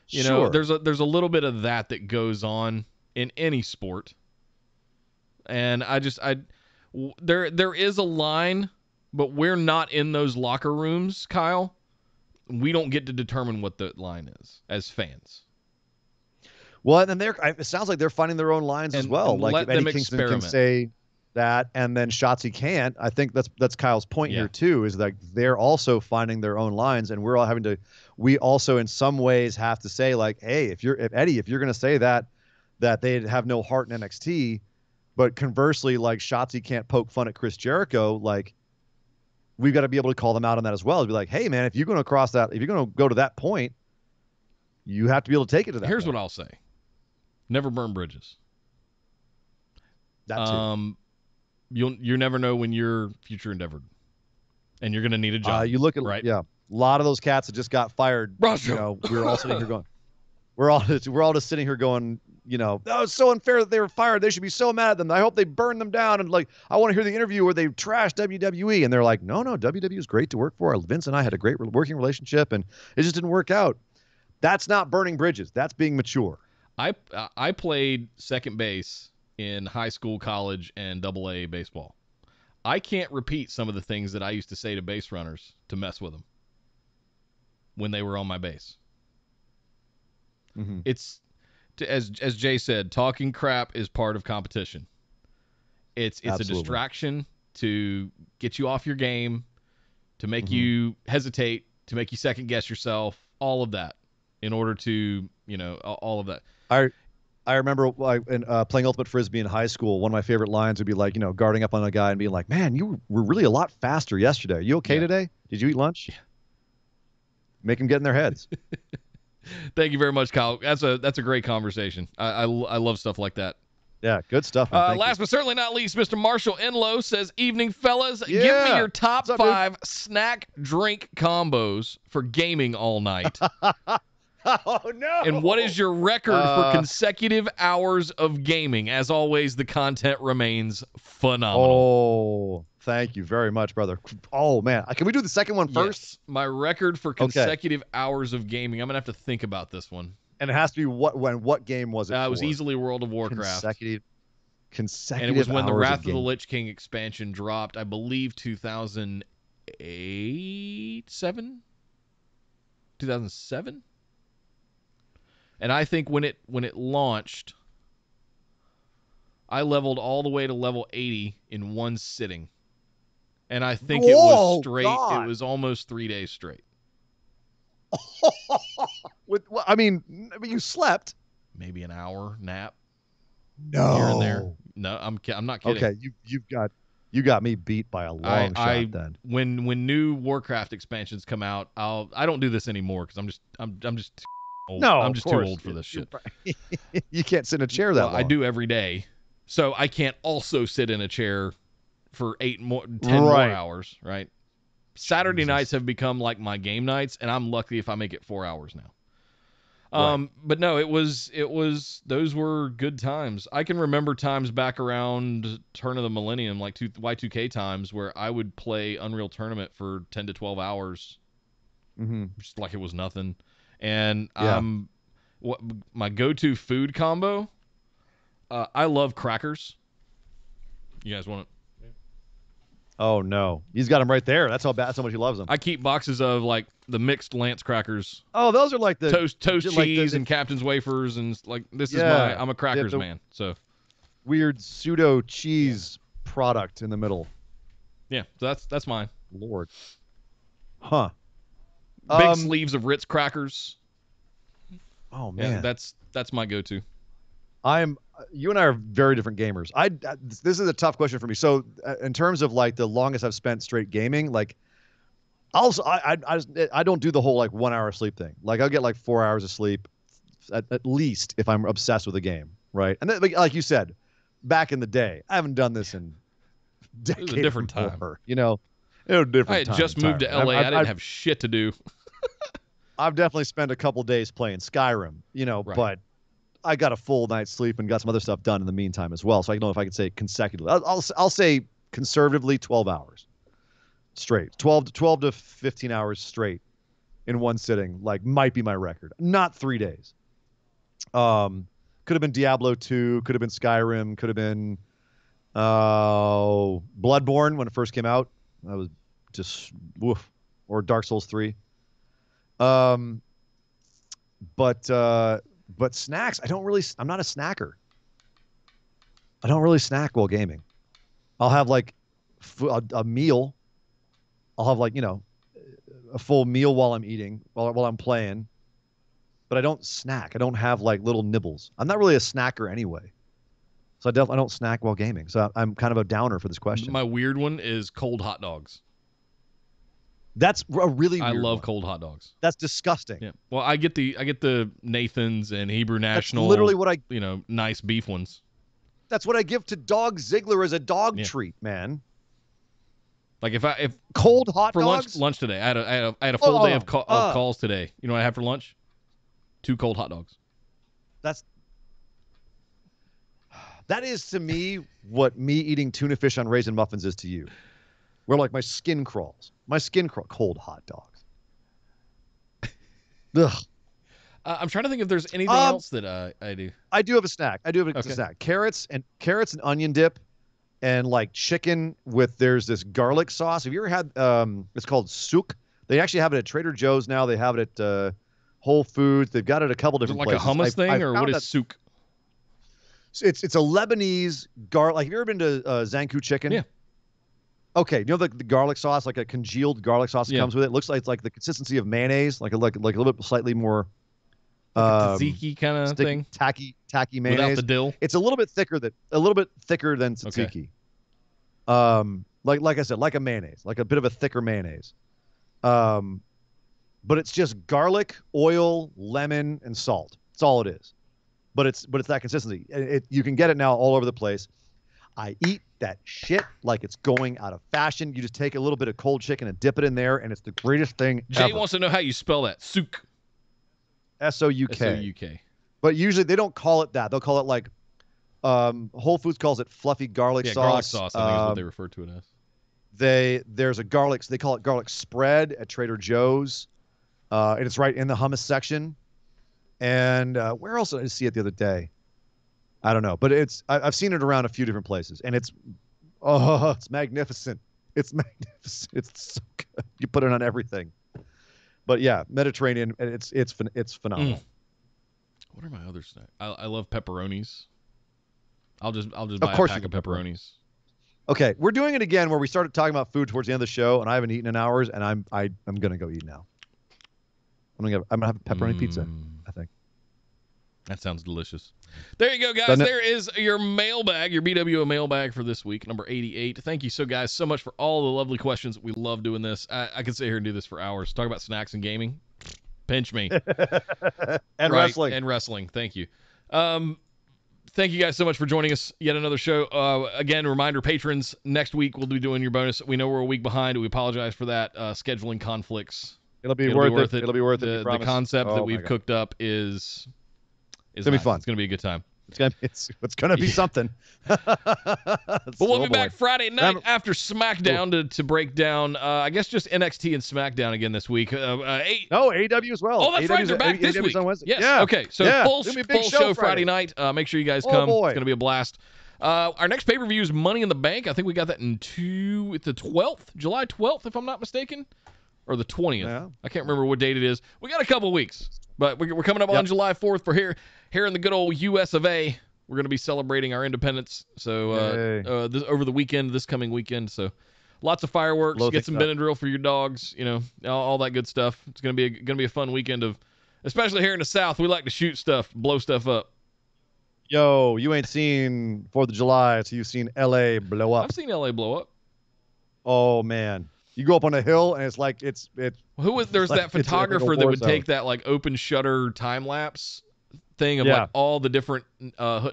You know, Sure. there's a little bit of that goes on in any sport, and there is a line, but we're not in those locker rooms, Kyle. We don't get to determine what the line is as fans. Well, and then it sounds like they're finding their own lines as well. And Like let if Eddie them Kingston experiment. can say that, and then Shotzi can't. I think that's Kyle's point Yeah. here too. Is that they're also finding their own lines, and we're all having to. We also, in some ways, have to say like, hey, if you're going to say that they have no heart in NXT, but conversely, like Shotzi can't poke fun at Chris Jericho, like we've got to be able to call them out on that as well. Be like, hey, man, if you're going to go to that point, you have to be able to take it to that. Here's point. what I'll say: never burn bridges. That too. You never know when you're future endeavored, and you're gonna need a job. You look at right? Yeah, a lot of those cats that just got fired. Russia. You know, we're all sitting here going, we're all just sitting here going, you know, that was so unfair that they were fired. They should be so mad at them. I hope they burn them down. And like, I want to hear the interview where they trashed WWE, and they're like, no, WWE is great to work for. Vince and I had a great working relationship, and it just didn't work out. That's not burning bridges. That's being mature. I played second base in high school, college, and AA baseball. I can't repeat some of the things that I used to say to base runners to mess with them when they were on my base. Mm-hmm. It's as Jay said, talking crap is part of competition. It's Absolutely. a distraction to get you off your game, to make Mm-hmm. you hesitate, to make you second guess yourself, all of that in order to, all of that. I remember playing Ultimate Frisbee in high school. One of my favorite lines would be like, guarding up on a guy and being like, man, you were really a lot faster yesterday. You okay today? Did you eat lunch? Yeah. Make them get in their heads. Thank you very much, Kyle. That's a great conversation. I love stuff like that. Yeah, good stuff. Man. Last but certainly not least, Mr. Marshall Enlow says, evening, fellas. Yeah. Give me your top What's up, 5 snack drink combos for gaming all night. Oh, no. And what is your record for consecutive hours of gaming? As always, the content remains phenomenal. Oh, thank you very much, brother. Oh, man. Can we do the second one first? Yes. My record for consecutive hours of gaming. I'm going to have to think about this one. And it has to be what game was it It was for? easily World of Warcraft. Consecutive And it was when the hours Wrath of the game. Lich King expansion dropped, I believe 2007? And I think when it launched, I leveled all the way to level 80 in one sitting. And I think it was straight. God. It was almost 3 days straight. You slept. Maybe an hour nap No. here and there. No, I'm not kidding. Okay, you got me beat by a long shot then. When new Warcraft expansions come out, I don't do this anymore because I'm just too old. No, I'm of just too course. old for this shit. You can't sit in a chair that Well, long. I do every day, so I can't also sit in a chair for 10 more hours, right? Saturday nights have become like my game nights, and I'm lucky if I make it 4 hours now. But no, it was those were good times. I can remember times back around turn of the millennium, like Y2K times, where I would play Unreal Tournament for 10 to 12 hours, just like it was nothing. And my go-to food combo, I love crackers. You guys want it? Oh no, he's got him right there. That's how much he loves them. I keep boxes of like the mixed Lance crackers, Oh, those are like the toast like cheese the and Captain's wafers, and like this is Yeah, I'm a crackers the- man. So weird pseudo cheese product in the middle. yeah, so that's mine. Lord, huh? Big sleeves of Ritz crackers. Oh Yeah, man, that's my go-to. You and I are very different gamers. This is a tough question for me. So, in terms of like the longest I've spent straight gaming, like, I don't do the whole like 1 hour sleep thing. Like, I'll get like 4 hours of sleep at least if I'm obsessed with a game, right? And then, like you said, back in the day, I haven't done this in decades. It was a different time. You know, It was different. I had just moved to LA. I didn't have shit to do. I've definitely spent a couple days playing Skyrim, Right. but I got a full night's sleep and got some other stuff done in the meantime as well. So I don't know if I could say consecutively. I'll say conservatively 12 hours straight, 12 to 15 hours straight in one sitting. Like might be my record. Not 3 days. Could have been Diablo 2. Could have been Skyrim. Could have been Bloodborne when it first came out. That was just woof. Or Dark Souls 3. But snacks, I'm not a snacker. I don't really snack while gaming. I'll have like a meal. I'll have like, a full meal while I'm eating, while I'm playing. But I don't snack. I don't have like little nibbles. I'm not really a snacker anyway. So I don't snack while gaming. So I'm kind of a downer for this question. My weird one is cold hot dogs. That's a really weird I love one. cold hot dogs. That's disgusting. Yeah. Well, I get the Nathan's and Hebrew National. That's literally what nice beef ones. That's what I give to Dog Ziggler as a dog treat, man. Like if cold hot for dogs? lunch today, I had a full day of calls today. You know what I had for lunch? 2 cold hot dogs. That is to me what me eating tuna fish on raisin muffins is to you. Where like my skin crawls. Cold hot dogs. Ugh. I'm trying to think if there's anything else that I do. I do have a snack. I do have a snack. Carrots and onion dip, and like chicken with there's this garlic sauce. Have you ever had? It's called souk. They actually have it at Trader Joe's now. They have it at Whole Foods. They've got it at a couple different places. Like a hummus thing, or what is souk? It's a Lebanese garlic. Like, have you ever been to Zankou Chicken? Yeah. Okay, you know the garlic sauce, like a congealed garlic sauce that comes with it. It looks like it's like the consistency of mayonnaise, like a little bit slightly more tzatziki kind of thing, tacky mayonnaise without the dill. It's a little bit thicker than tzatziki. Okay. Like I said, like a mayonnaise, like a bit of a thicker mayonnaise. But it's just garlic, oil, lemon, and salt. That's all it is. But it's that consistency. You can get it now all over the place. I eat that shit like it's going out of fashion. You just take a little bit of cold chicken and dip it in there, and it's the greatest thing Jay ever. wants to know how you spell that. Souk. S-O-U-K. S-O-U-K. But usually they don't call it that. They'll call it like Whole Foods calls it fluffy garlic sauce. Garlic sauce, I think is what they refer to it as. There's a garlic, they call it garlic spread at Trader Joe's. And it's right in the hummus section. And where else did I see it the other day? I don't know, but I've seen it around a few different places, and it's magnificent. It's magnificent. It's so good. You put it on everything. But yeah, Mediterranean, it's phenomenal. What are my other snacks? I love pepperonis. I'll just buy a pack of pepperonis. Okay, we're doing it again where we started talking about food towards the end of the show, and I haven't eaten in hours, and I'm gonna go eat now. I'm gonna have a pepperoni pizza, I think. That sounds delicious. There you go, guys. There is your mailbag, your BWO mailbag for this week, number 88. Thank you guys so much for all the lovely questions. We love doing this. I could sit here and do this for hours. Talk about snacks and gaming. Pinch me. And wrestling. And wrestling. Thank you. Thank you guys so much for joining us. Yet another show. Again, reminder, patrons, next week we'll be doing your bonus. We know we're a week behind. We apologize for that. Scheduling conflicts. It'll be worth it. It'll be worth it. The concept that we've cooked up is gonna be fun. It's gonna be a good time. It's gonna be something. But we'll be back Friday night after SmackDown to break down. I guess just NXT and SmackDown again this week. AEW as well. Oh, that's right. They're back this week. On Wednesday. Yes. Yeah. Okay. So full show Friday night. Make sure you guys come. It's gonna be a blast. Our next pay-per-view is Money in the Bank. I think we got that the 12th, July 12th, if I'm not mistaken, or the 20th. Yeah. I can't remember what date it is. We got a couple weeks, but we're coming up on July 4th for here in the good old U.S. of A. We're going to be celebrating our independence. So over the weekend, this coming weekend. So lots of fireworks. Get some Benadryl for your dogs. All that good stuff. It's going to be a fun weekend especially here in the South. We like to shoot stuff, blow stuff up. Yo, you ain't seen 4th of July, so you've seen L.A. blow up. I've seen L.A. blow up. Oh man, you go up on a hill and it's like it's. There's that photographer that would take that like open shutter time lapse thing of like all the different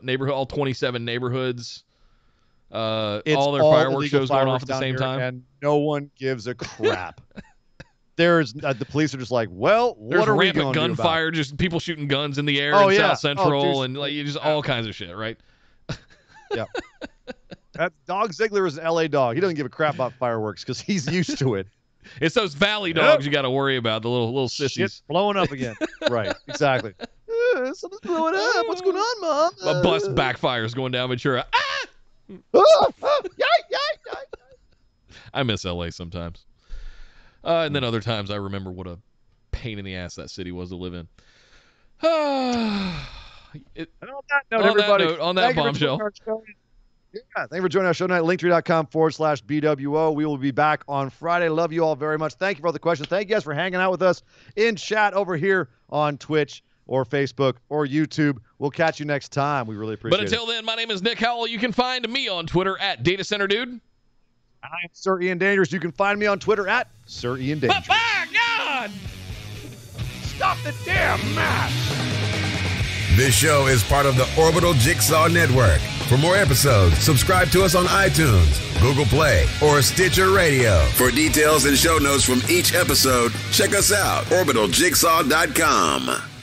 neighborhood, all 27 neighborhoods. It's all their all fireworks illegal shows going off fireworks at the down same here, time. and no one gives a crap. The police are just like, well, There's what are we rampant going to do about it? gunfire, just people shooting guns in the air Oh, in yeah. South Central, Oh, and like just all kinds of shit, right? Yeah. That Dog Ziggler is an LA dog. He doesn't give a crap about fireworks because he's used to it. It's those valley dogs you got to worry about, the little sissies. Shit's blowing up again. Right. Exactly. Something's blowing up. What's going on, Mom? A bus backfires going down Ventura. Ah! Yikes. I miss LA sometimes. And then other times I remember what a pain in the ass that city was to live in. And on that note, On that everybody, note, on that thank you for bombshell. joining our show. Yeah, thank you for joining our show tonight. Linktree.com/BWO. We will be back on Friday. Love you all very much. Thank you for all the questions. Thank you guys for hanging out with us in chat over here on Twitch or Facebook or YouTube. We'll catch you next time. We really appreciate it. But until then, my name is Nick Howell. You can find me on Twitter at Data Center Dude. I'm Sir Ian Dangerous. You can find me on Twitter at Sir Ian Dangerous. But by God! Stop the damn match! This show is part of the Orbital Jigsaw Network. For more episodes, subscribe to us on iTunes, Google Play, or Stitcher Radio. For details and show notes from each episode, check us out, orbitaljigsaw.com.